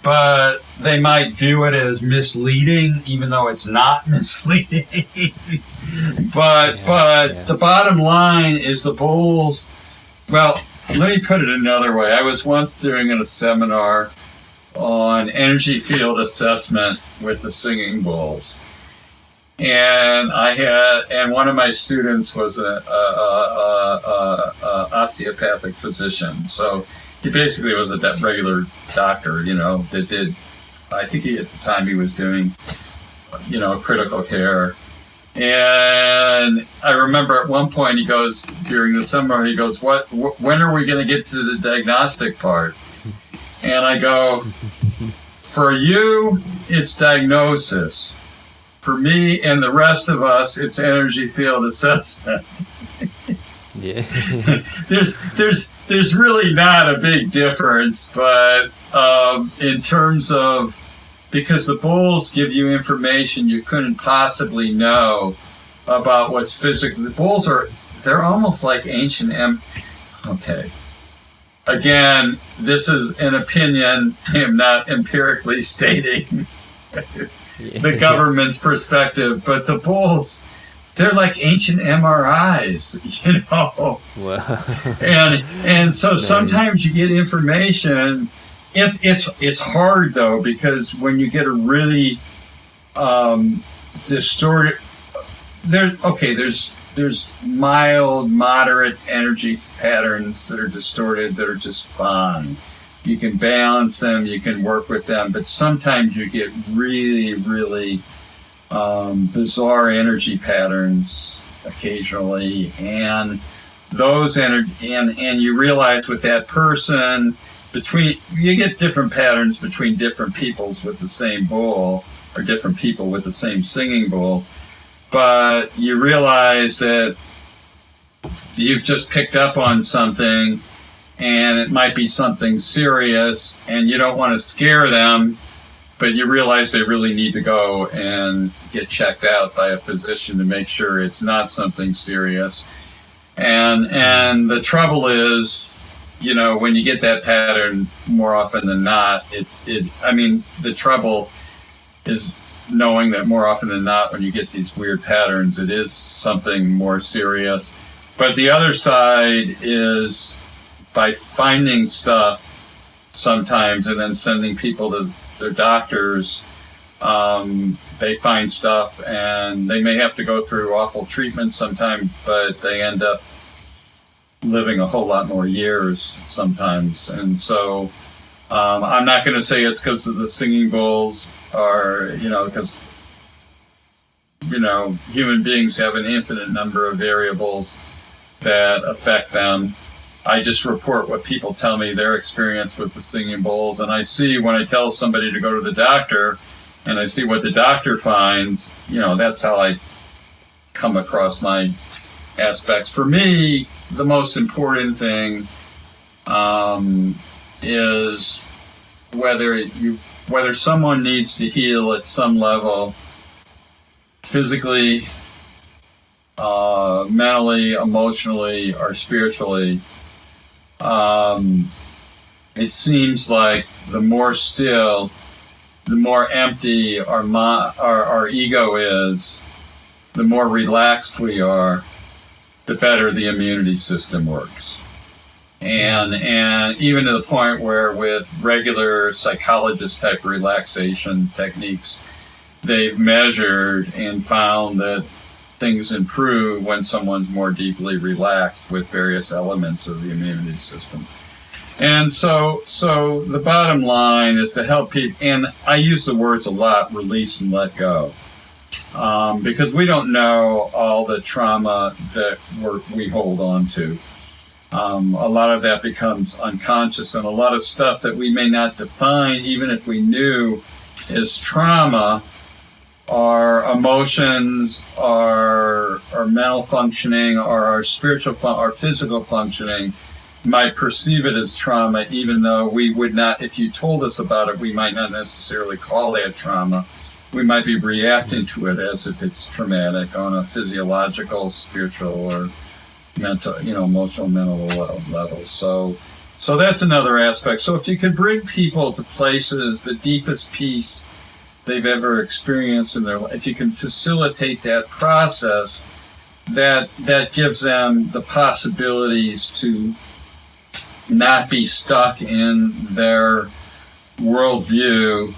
but they might view it as misleading, even though it's not misleading. But the bottom line is the bulls. Well, let me put it another way. I was once doing a seminar on energy field assessment with the singing bulls, and one of my students was a osteopathic physician. So he basically was a regular doctor, that did. I think at the time he was doing, critical care. And I remember at one point he goes, during the seminar, he goes, when are we going to get to the diagnostic part? And I go, for you, it's diagnosis. For me and the rest of us, it's energy field assessment. Yeah. There's really not a big difference, but in terms of, because the bulls give you information you couldn't possibly know about what's physical. The bulls they're almost like ancient okay. Again, this is an opinion. I am not empirically stating the government's perspective, but the bulls, they're like ancient MRIs, Wow. and so sometimes you get information. It's hard though, because when you get a really distorted, there's mild, moderate energy patterns that are distorted that are just fine. You can balance them, you can work with them, but sometimes you get really, really bizarre energy patterns occasionally, and those and you realize with that person, you get different patterns between different peoples with the same bull, or different people with the same singing bull, but you realize that you've just picked up on something, and it might be something serious, and you don't want to scare them, but you realize they really need to go and get checked out by a physician to make sure it's not something serious. And the trouble is, when you get that pattern, more often than not, the trouble is knowing that more often than not, when you get these weird patterns, it is something more serious. But the other side is by finding stuff sometimes and then sending people to their doctors, they find stuff and they may have to go through awful treatment sometimes, but they end up living a whole lot more years sometimes. And so I'm not going to say it's because of the singing bowls, or because human beings have an infinite number of variables that affect them. I just report what people tell me their experience with the singing bowls, and I see when I tell somebody to go to the doctor and I see what the doctor finds, that's how I come across my aspects. For me, the most important thing is whether someone needs to heal at some level, physically, mentally, emotionally, or spiritually. It seems like the more still, the more empty our ego is, the more relaxed we are, the better the immunity system works. And even to the point where with regular psychologist type relaxation techniques, they've measured and found that things improve when someone's more deeply relaxed with various elements of the immunity system. And so the bottom line is to help people, and I use the words a lot, release and let go, because we don't know all the trauma that we hold on to. A lot of that becomes unconscious, and a lot of stuff that we may not define, even if we knew is trauma, our emotions, our mental functioning, or our spiritual, our physical functioning, might perceive it as trauma, even though we would not, if you told us about it, we might not necessarily call that trauma. We might be reacting to it as if it's traumatic on a physiological, spiritual, or mental, emotional, mental level. So that's another aspect. So if you could bring people to places, the deepest peace they've ever experienced in their life, if you can facilitate that process, that gives them the possibilities to not be stuck in their worldview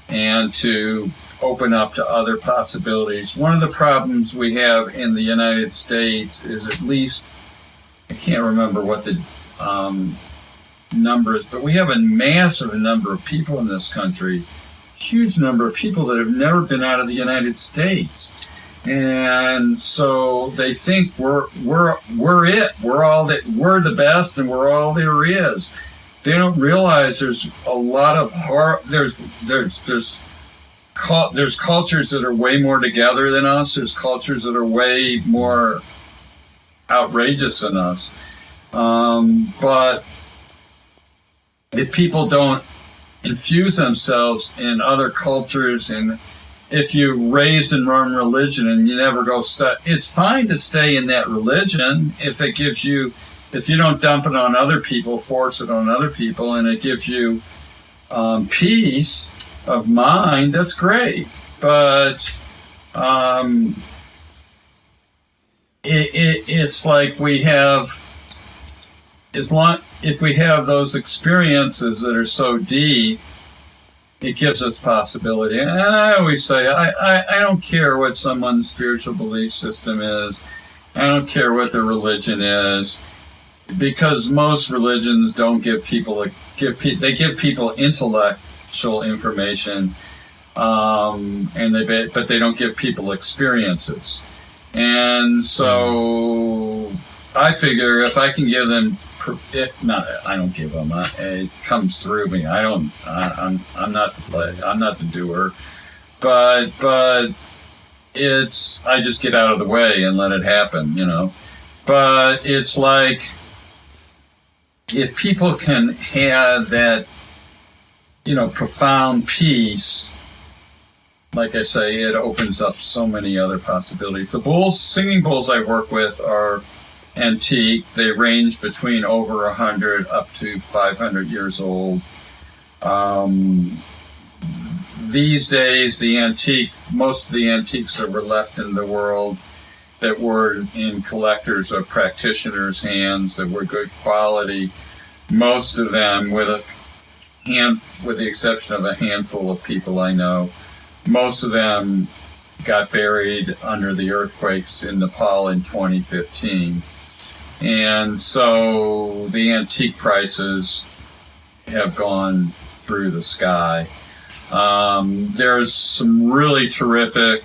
and to open up to other possibilities. One of the problems we have in the United States is, at least, I can't remember what the number is, but we have a massive number of people in this country, huge number of people that have never been out of the United States. And so they think we're it. We're the best, and we're all there is. They don't realize there's a lot of there's cultures that are way more together than us. There's cultures that are way more outrageous than us. But if people don't infuse themselves in other cultures, and if you're raised in one religion and you never go it's fine to stay in that religion if you don't dump it on other people, force it on other people, and it gives you peace of mind, that's great. But it's like if we have those experiences that are so deep, it gives us possibility. And I always say, I don't care what someone's spiritual belief system is. I don't care what their religion is, because most religions don't give people they give people intellectual information, but they don't give people experiences. And so I figure if I can give them, I don't give them. It comes through me. I'm not the doer, but I just get out of the way and let it happen, But it's like, if people can have that, profound peace, like I say, it opens up so many other possibilities. The singing bowls I work with are antique. They range between over 100 up to 500 years old. These days, most of the antiques that were left in the world that were in collectors or practitioners' hands that were good quality, most of them, with the exception of a handful of people I know, most of them got buried under the earthquakes in Nepal in 2015. And so the antique prices have gone through the sky. There's some really terrific,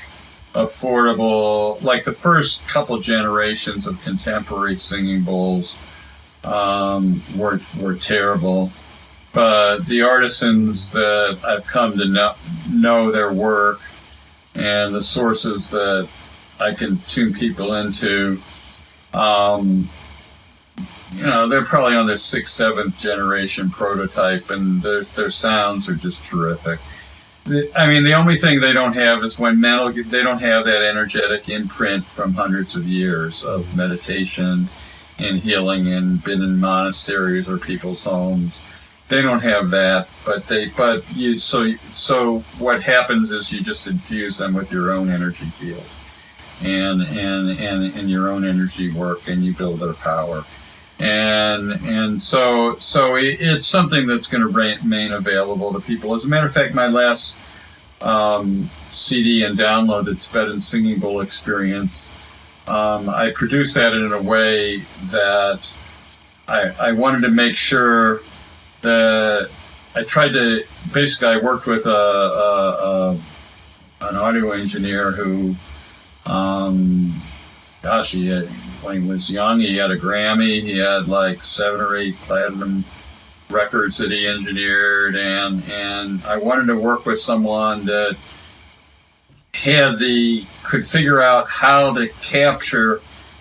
affordable, like the first couple generations of contemporary singing bowls were terrible. But the artisans that I've come to know their work and the sources that I can tune people into, they're probably on their 6th, 7th generation prototype, and their sounds are just terrific. The only thing they don't have is they don't have that energetic imprint from hundreds of years of meditation and healing and been in monasteries or people's homes. They don't have that, so what happens is you just infuse them with your own energy field and your own energy work, and you build their power. And so it's something that's going to remain available to people. As a matter of fact, my last CD and download, the Tibetan Singing Bowl Experience, I produced that in a way that I wanted to make sure that I tried to, basically I worked with an audio engineer who, when he was young, he had a Grammy. He had like 7 or 8 platinum records that he engineered, and I wanted to work with someone that could figure out how to capture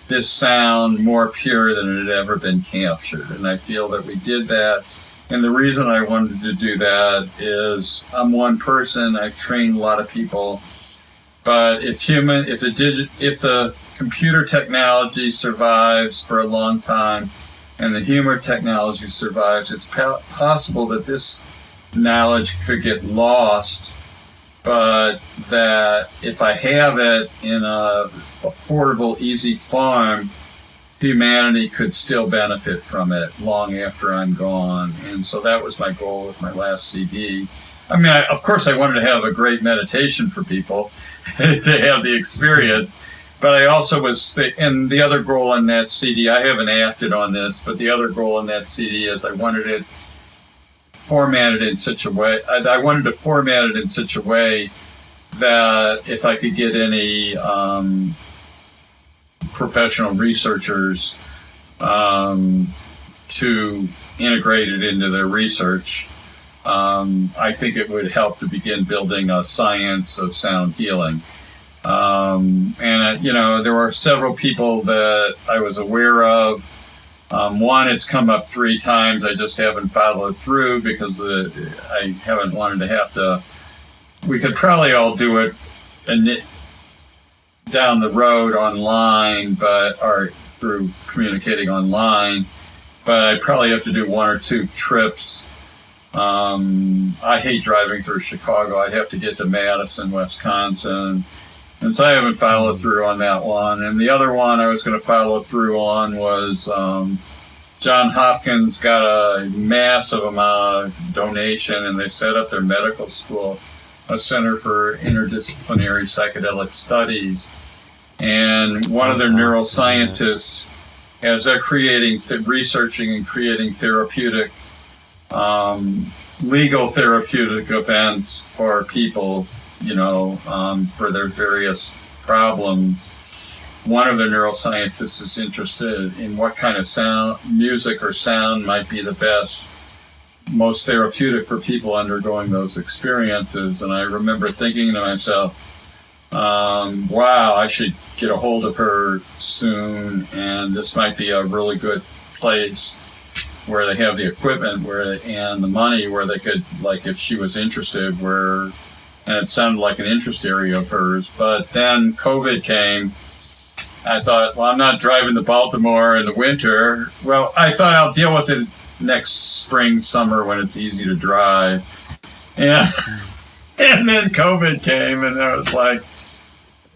this sound more pure than it had ever been captured. And I feel that we did that. And the reason I wanted to do that is I'm one person. I've trained a lot of people, but if the computer technology survives for a long time and the humor technology survives, it's possible that this knowledge could get lost, but that if I have it in a affordable, easy form, humanity could still benefit from it long after I'm gone. And so that was my goal with my last CD. Of course I wanted to have a great meditation for people to have the experience. But I also and the other goal on that CD, I haven't acted on this, but the other goal on that CD is I wanted it formatted in such a way, I wanted to format it in such a way that if I could get any professional researchers to integrate it into their research, I think it would help to begin building a science of sound healing. There were several people that I was aware of. One, it's come up 3 times. I just haven't followed through because I haven't wanted to have to. We could probably all do it down the road online, or through communicating online, but I probably have to do 1 or 2 trips. I hate driving through Chicago. I'd have to get to Madison, Wisconsin. And so I haven't followed through on that one. And the other one I was going to follow through on was John Hopkins got a massive amount of donation, and they set up their medical school, a Center for Interdisciplinary Psychedelic Studies. And one of their neuroscientists, as they're researching and creating therapeutic, legal therapeutic events for people, for their various problems. One of the neuroscientists is interested in what kind of music or sound might be the most therapeutic for people undergoing those experiences. And I remember thinking to myself, wow, I should get a hold of her soon, and this might be a really good place where they have the equipment and the money where they could, like, if she was interested, and it sounded like an interest area of hers. But then COVID came, I thought, well, I'm not driving to Baltimore in the winter. Well, I thought I'll deal with it next spring, summer when it's easy to drive. And, and then COVID came, and I was like,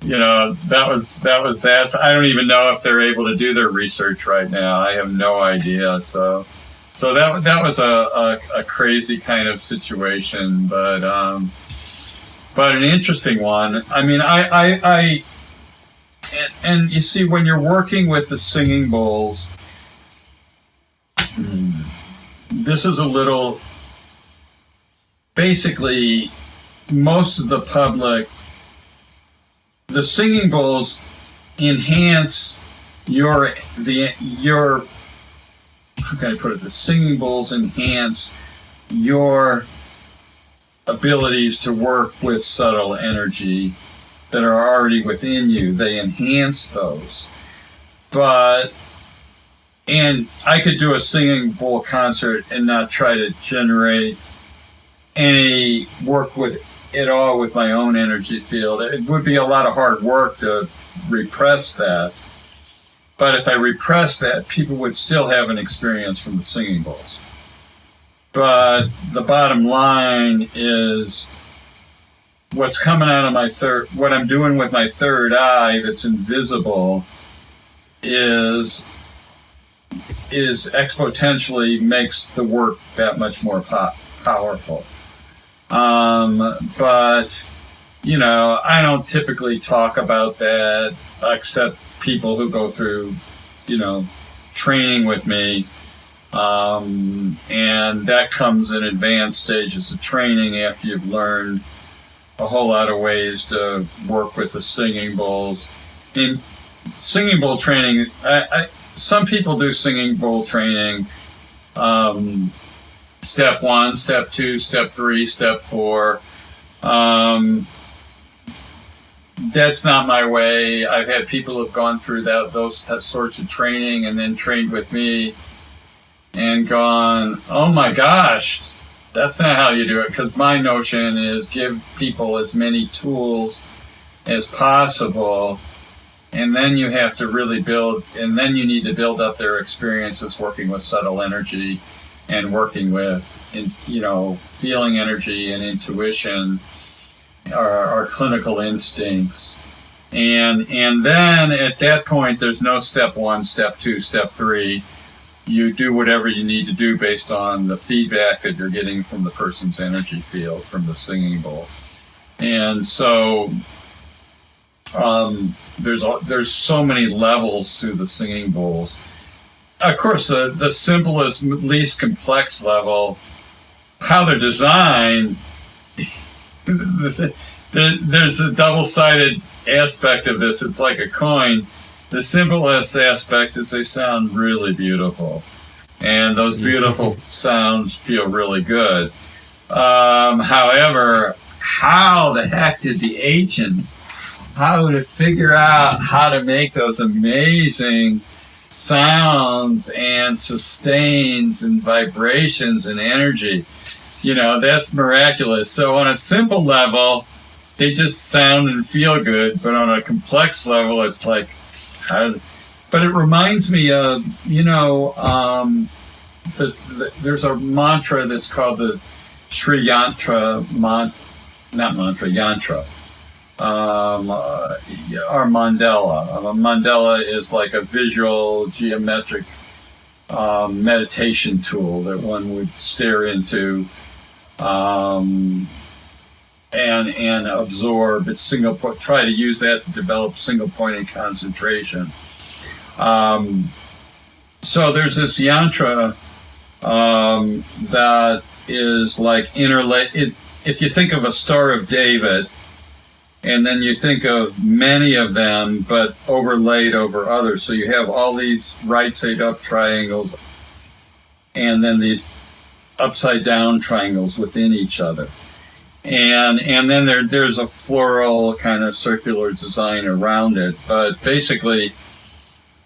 that was that. I don't even know if they're able to do their research right now. I have no idea. So that was a crazy kind of situation, but an interesting one. I mean, and you see, when you're working with the singing bowls, this is a little, basically, most of the public, the singing bowls enhance your, how can I put it? The singing bowls enhance your abilities to work with subtle energy that are already within you. They enhance those. And I could do a singing bowl concert and not try to generate any work with it all with my own energy field. It would be a lot of hard work to repress that. But if I repress that, people would still have an experience from the singing bowls. But the bottom line is what's coming out of what I'm doing with my third eye that's invisible is exponentially makes the work that much more powerful. But, I don't typically talk about that except people who go through, training with me. And that comes in advanced stages of training after you've learned a whole lot of ways to work with the singing bowls. In singing bowl training, some people do singing bowl training, step 1, step 2, step 3, step 4. That's not my way. I've had people who've gone through those sorts of training and then trained with me and gone, oh my gosh, that's not how you do it. Because my notion is give people as many tools as possible, and then you have to really and then you need to build up their experiences working with subtle energy and working with, feeling energy and intuition, our clinical instincts. And then at that point, there's no step 1, step 2, step 3. You do whatever you need to do based on the feedback that you're getting from the person's energy field from the singing bowl. And so there's so many levels to the singing bowls. Of course, the simplest, least complex level, how they're designed, there's a double-sided aspect of this. It's like a coin. The simplest aspect is they sound really beautiful. And those beautiful sounds feel really good. However, how the heck did the ancients, how to figure out how to make those amazing sounds and sustains and vibrations and energy? That's miraculous. So on a simple level, they just sound and feel good. But on a complex level, it's like, but it reminds me of, there's a mantra that's called the Sri Yantra, Yantra, or mandala. A mandala is like a visual, geometric meditation tool that one would stare into and absorb. It's single point. Try to use that to develop single-pointed concentration. So there's this yantra that is like if you think of a Star of David, and then you think of many of them, but overlaid over others. So you have all these right side up triangles, and then these upside down triangles within each other. And then there's a floral kind of circular design around it. But basically,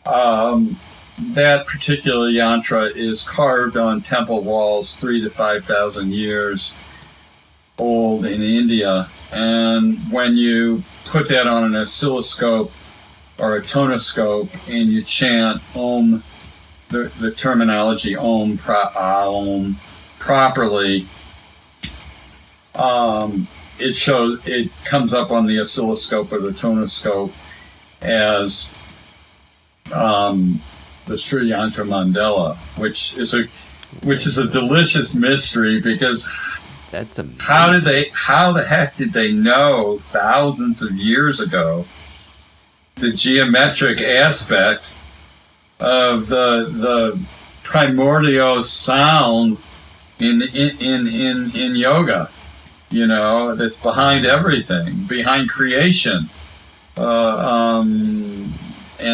that particular yantra is carved on temple walls 3,000 to 5,000 years old in India. And when you put that on an oscilloscope or a tonoscope and you chant Om, the terminology Om, Om properly, it comes up on the oscilloscope or the tonoscope as the Sri Yantra Mandala, which is a delicious mystery, because That's amazing. how the heck did they know thousands of years ago the geometric aspect of the primordial sound in yoga, that's behind everything, behind creation. And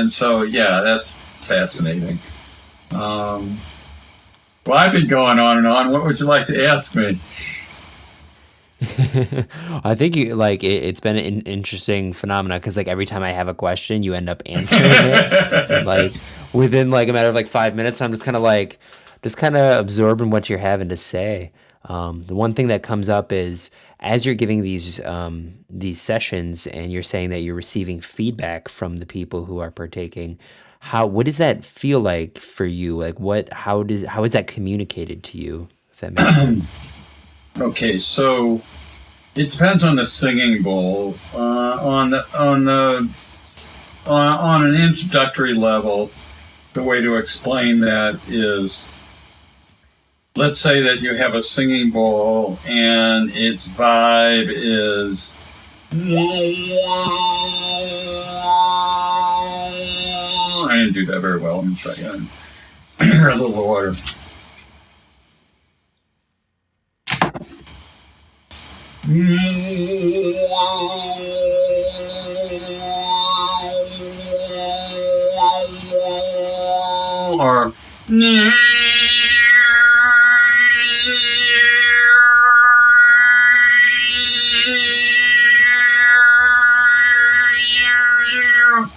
so, yeah, that's fascinating. Well, I've been going on and on. What would you like to ask me? I think it's been an interesting phenomenon, because every time I have a question, you end up answering it. And, within a matter of 5 minutes, I'm just kind of absorbing what you're having to say. The one thing that comes up is, as you're giving these sessions and you're saying that you're receiving feedback from the people who are partaking, what does that feel like for you? How is that communicated to you, if that makes sense? Okay, so it depends on the singing bowl. On an introductory level, the way to explain that is, let's say that you have a singing bowl and its vibe is I didn't do that very well. Let me try again. A little water. Or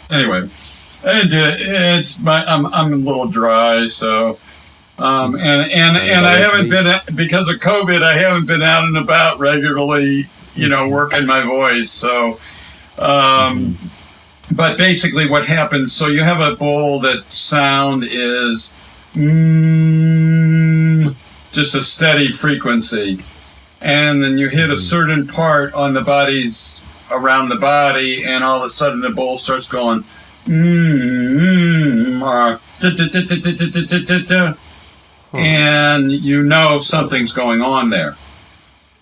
anyway, I didn't do it. I'm a little dry, so and I haven't been, because of COVID, I haven't been out and about regularly, working my voice. So, but basically what happens, so you have a bowl that sound is just a steady frequency, and then you hit a certain part on the body's, around the body, and all of a sudden the bowl starts going or and something's going on there,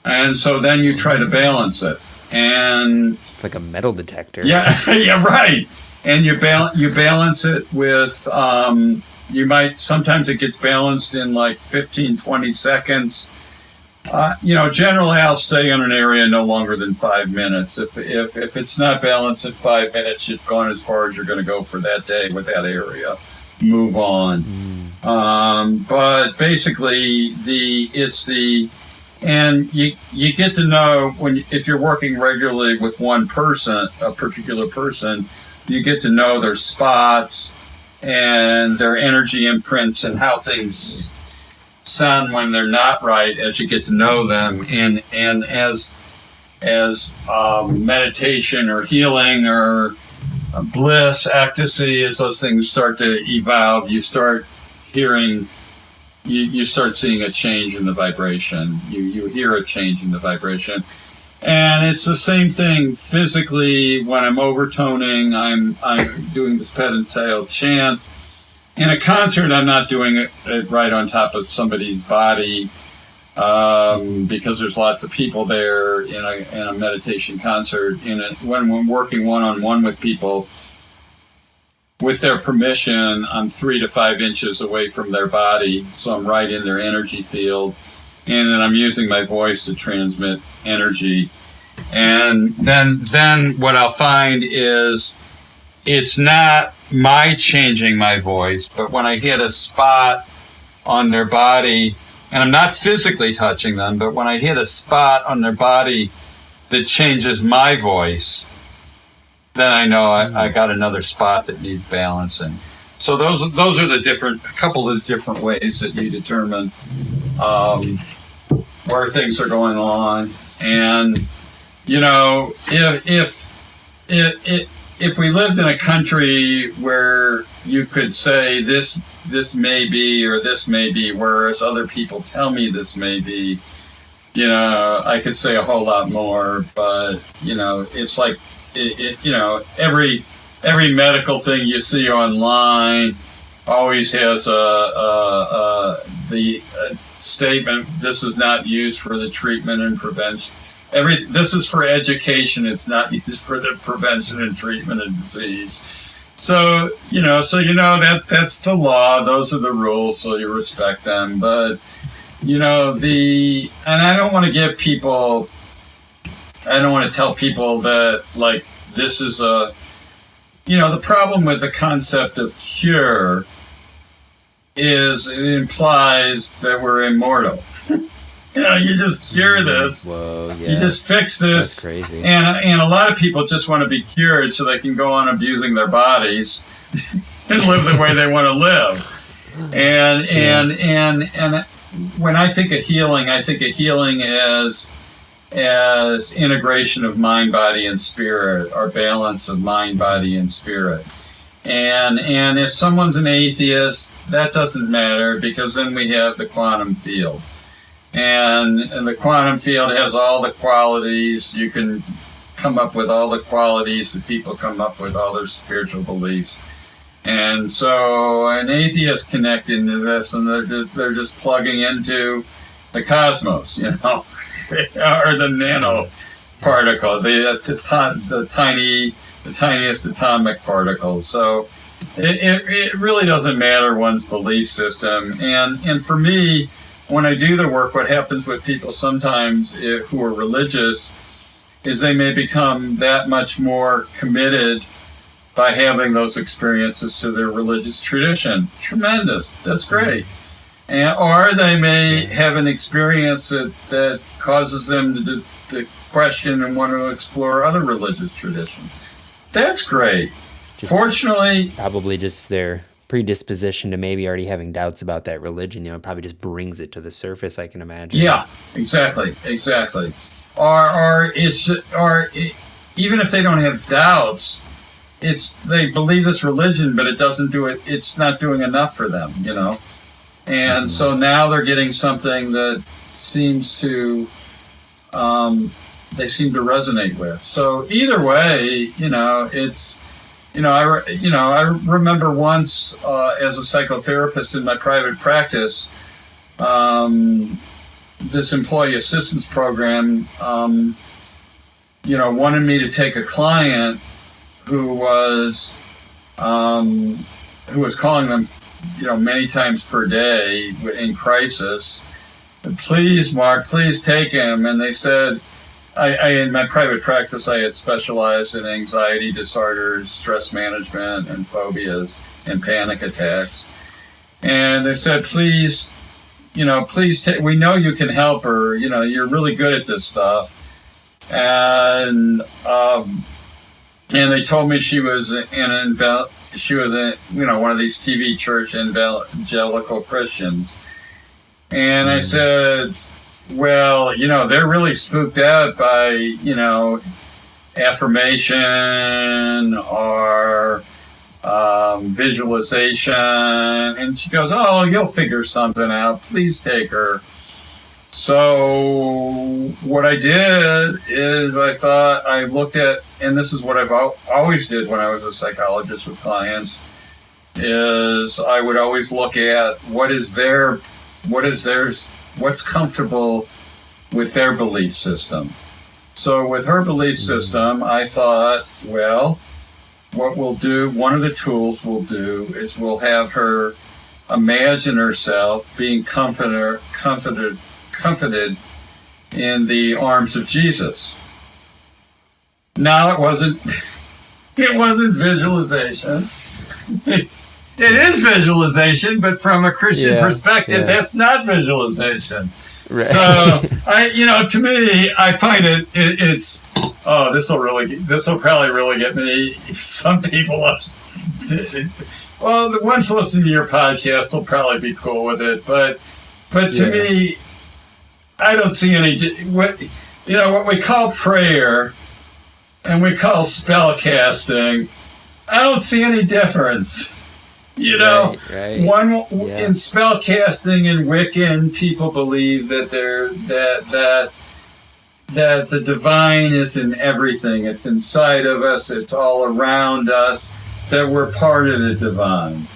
and so then you try to balance it, and it's like a metal detector. Yeah, yeah, right. And you balance it with sometimes it gets balanced in 15-20 seconds. Generally I'll stay in an area no longer than 5 minutes. If it's not balanced at 5 minutes, you've gone as far as you're going to go for that day with that area. Move on. But basically and you get to know if you're working regularly with one person, a particular person, you get to know their spots and their energy imprints and how things sound when they're not right, as you get to know them, and as meditation or healing or bliss, ecstasy, as those things start to evolve, you start hearing, you start seeing a change in the vibration. You hear a change in the vibration. And it's the same thing physically. When I'm overtoning, I'm doing the Tibetan chant. In a concert, I'm not doing it right on top of somebody's body, because there's lots of people there in a meditation concert. When we're working one-on-one with people, with their permission, I'm 3 to 5 inches away from their body, so I'm right in their energy field, and then I'm using my voice to transmit energy. And then what I'll find is, it's not my changing my voice, but when I hit a spot on their body, and I'm not physically touching them, but when I hit a spot on their body that changes my voice, then I know I got another spot that needs balancing. So those are a couple of different ways that you determine where things are going on. And if if we lived in a country where you could say this may be or this may be, whereas other people tell me this may be, I could say a whole lot more. But it's like every medical thing you see online always has the statement, this is not used for the treatment and prevention. This is for education. It's not used for the prevention and treatment of disease. So that's the law. Those are the rules. So you respect them. But and I don't want to tell people that like this is the problem with the concept of cure is it implies that we're immortal. You just cure this. Whoa, yeah. You just fix this. That's crazy. And a lot of people just want to be cured so they can go on abusing their bodies and live the way they want to live. And when I think of healing as integration of mind, body, and spirit, or balance of mind, body, and spirit. And if someone's an atheist, that doesn't matter, because then we have the quantum field. And the quantum field has all the qualities. You can come up with all the qualities that people come up with, all their spiritual beliefs. And so an atheist connect into this, and they're just plugging into the cosmos, or the nano particle, the tiniest atomic particles. So it really doesn't matter one's belief system. And for me, when I do the work, what happens with people sometimes who are religious is they may become that much more committed by having those experiences to their religious tradition. Tremendous. That's great. Or they may have an experience that causes them to question and want to explore other religious traditions. That's great. Fortunately, probably just their predisposition to maybe already having doubts about that religion, probably just brings it to the surface, I can imagine. Yeah, exactly. Or even if they don't have doubts, they believe this religion, but it's not doing enough for them, And so now they're getting something that seems to they seem to resonate with. So either way, it's I remember once as a psychotherapist in my private practice, this employee assistance program, wanted me to take a client who was calling them, many times per day in crisis. Please, Mark, please take him. And they said, I in my private practice, I had specialized in anxiety disorders, stress management, and phobias and panic attacks. And they said, please take, we know you can help her. You're really good at this stuff. And they told me she was one of these TV church evangelical Christians. And I said, well, they're really spooked out by, affirmation or visualization. And she goes, oh, you'll figure something out. Please take her. So what I did is I looked at, and this is what I've always did when I was a psychologist with clients, is I would always look at what's comfortable with their belief system. So with her belief system, I thought, well, what we'll do, one of the tools we'll do is we'll have her imagine herself being comforted in the arms of Jesus. Now it wasn't visualization. It is visualization, but from a Christian perspective, that's not visualization. Right. So to me, I find it's this will probably really get me some people up. Well, the ones listening to your podcast will probably be cool with it, but to me, I don't see any what we call prayer and we call spell casting, I don't see any difference. You know, right. In spell casting and Wiccan, people believe that that the divine is in everything. It's inside of us. It's all around us. That we're part of the divine.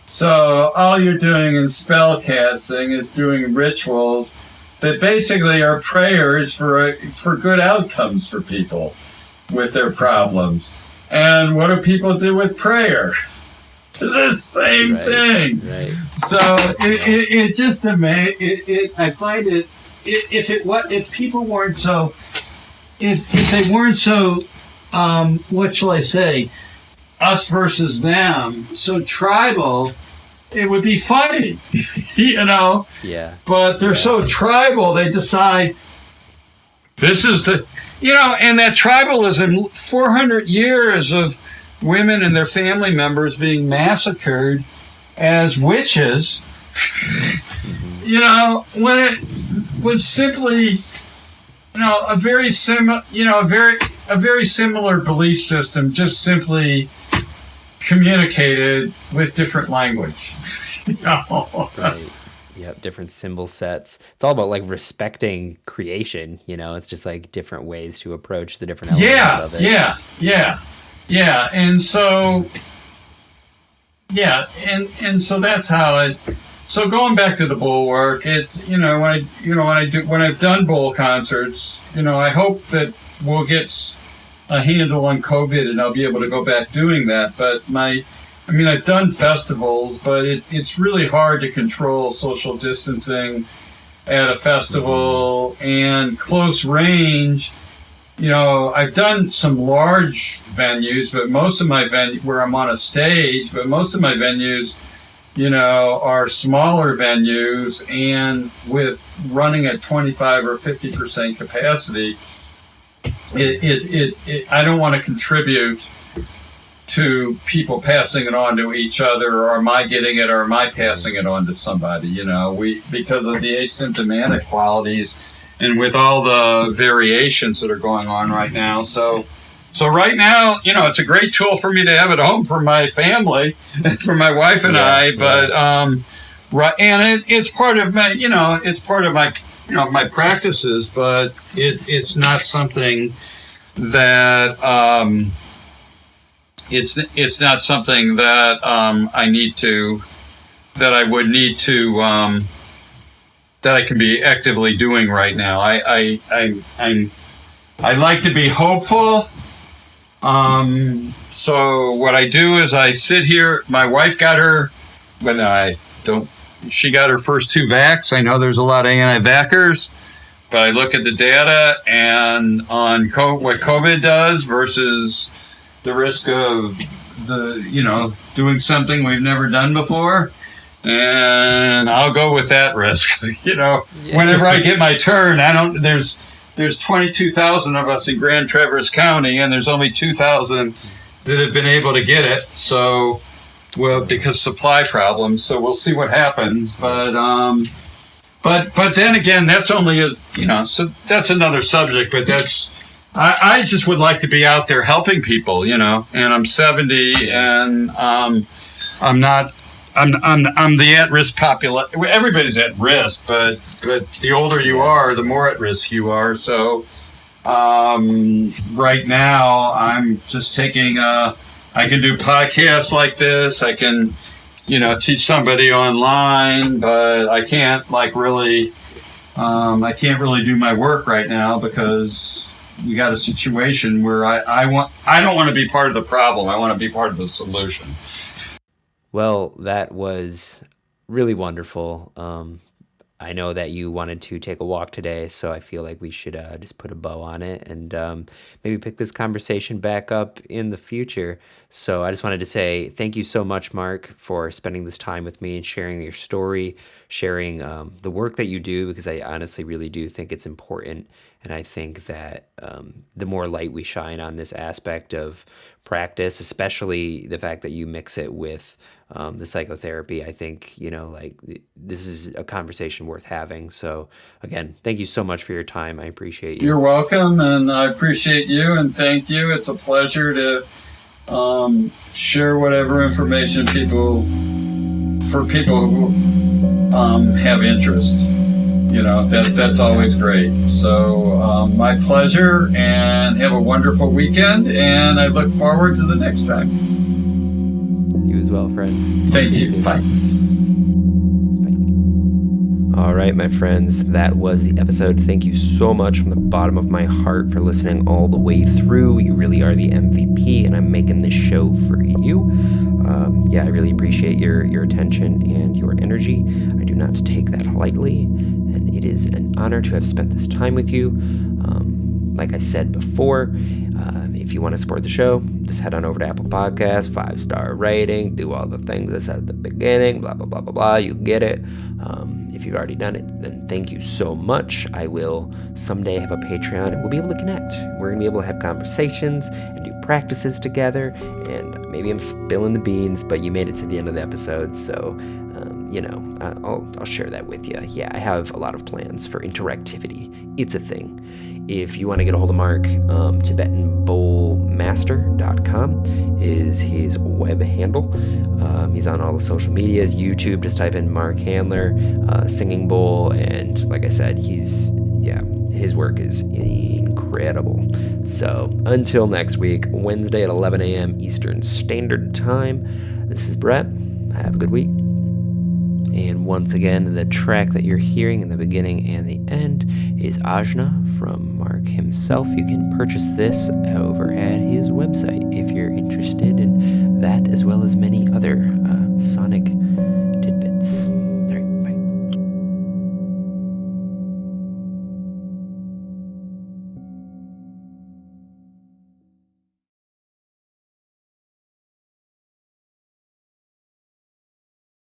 So all you're doing in spell casting is doing rituals that basically are prayers for good outcomes for people with their problems. And what do people do with prayer? The same thing. Right. So it just amazes. I find it. If people weren't so, if they weren't so, what shall I say, us versus them, so tribal, it would be funny, you know. Yeah. But they're so tribal, they decide this is the, you know, and that tribalism, 400 years of women and their family members being massacred as witches, you know, when it was simply, you know, a very similar belief system, just simply communicated with different language. You know? Right. Yep, different symbol sets. It's all about like respecting creation, you know, it's just like different ways to approach the different elements of it. Yeah. And so so that's how it. So going back to the bull work, it's, you know, when I've done bull concerts, you know, I hope that we'll get a handle on COVID and I'll be able to go back doing that. But I've done festivals, but it's really hard to control social distancing at a festival and close range. You know, I've done some large venues, but most of my where I'm on a stage, but most of my venues, you know, are smaller venues, and with running at 25 or 50% capacity, I don't want to contribute to people passing it on to each other, or am I getting it, or am I passing it on to somebody, you know, because of the asymptomatic qualities and with all the variations that are going on right now. So right now, you know, it's a great tool for me to have at home for my family, for my wife and I. But and it's part of my, you know, it's part of my, you know, my practices. But it's not something that it's not something that I would need to. That I can be actively doing right now. I like to be hopeful. So what I do is I sit here. My wife got her she got her first 2 vax. I know there's a lot of anti-vaxxers, but I look at the data and on what COVID does versus the risk of doing something we've never done before. And I'll go with that risk. You know, whenever I get my turn, there's 22,000 of us in Grand Traverse County, and there's only 2,000 that have been able to get it. So, because supply problems. So we'll see what happens. But then again, that's only so that's another subject. But I just would like to be out there helping people, you know. And I'm 70, and I'm the at-risk population. Everybody's at risk, but the older you are, the more at risk you are. So right now, I'm just taking. I can do podcasts like this. I can, you know, teach somebody online, but I can't really do my work right now because we got a situation where I don't want to be part of the problem. I want to be part of the solution. Well, that was really wonderful. I know that you wanted to take a walk today, so I feel like we should just put a bow on it and maybe pick this conversation back up in the future. So I just wanted to say thank you so much, Mark, for spending this time with me and sharing your story, sharing the work that you do, because I honestly really do think it's important. And I think that the more light we shine on this aspect of practice, especially the fact that you mix it with the psychotherapy. I think, this is a conversation worth having. So again, thank you so much for your time. I appreciate you. You're welcome, and I appreciate you, and thank you. It's a pleasure to share whatever information for people who have interest. That's always great. So my pleasure, and have a wonderful weekend, and I look forward to the next time. You as well, friend. Thank you. Bye. All right, my friends, that was the episode. Thank you so much from the bottom of my heart for listening all the way through. You really are the MVP, and I'm making this show for you. I really appreciate your attention and your energy. I do not take that lightly, and it is an honor to have spent this time with you. Like I said before, if you want to support the show, just head on over to Apple Podcasts, 5-star rating, do all the things I said at the beginning, blah, blah, blah, blah, blah. You get it. If you've already done it, then thank you so much. I will someday have a Patreon, and we'll be able to connect. We're going to be able to have conversations and do practices together, and maybe I'm spilling the beans, but you made it to the end of the episode, so, I'll share that with you. Yeah, I have a lot of plans for interactivity. It's a thing. If you want to get a hold of Mark, TibetanBowlMaster.com is his web handle. He's on all the social medias, YouTube, just type in Mark Handler, Singing Bowl, and like I said, his work is incredible. So until next week, Wednesday at 11 a.m. Eastern Standard Time, this is Brett. Have a good week. And once again, the track that you're hearing in the beginning and the end is Ajna from Mark himself. You can purchase this over at his website if you're interested in that, as well as many other sonic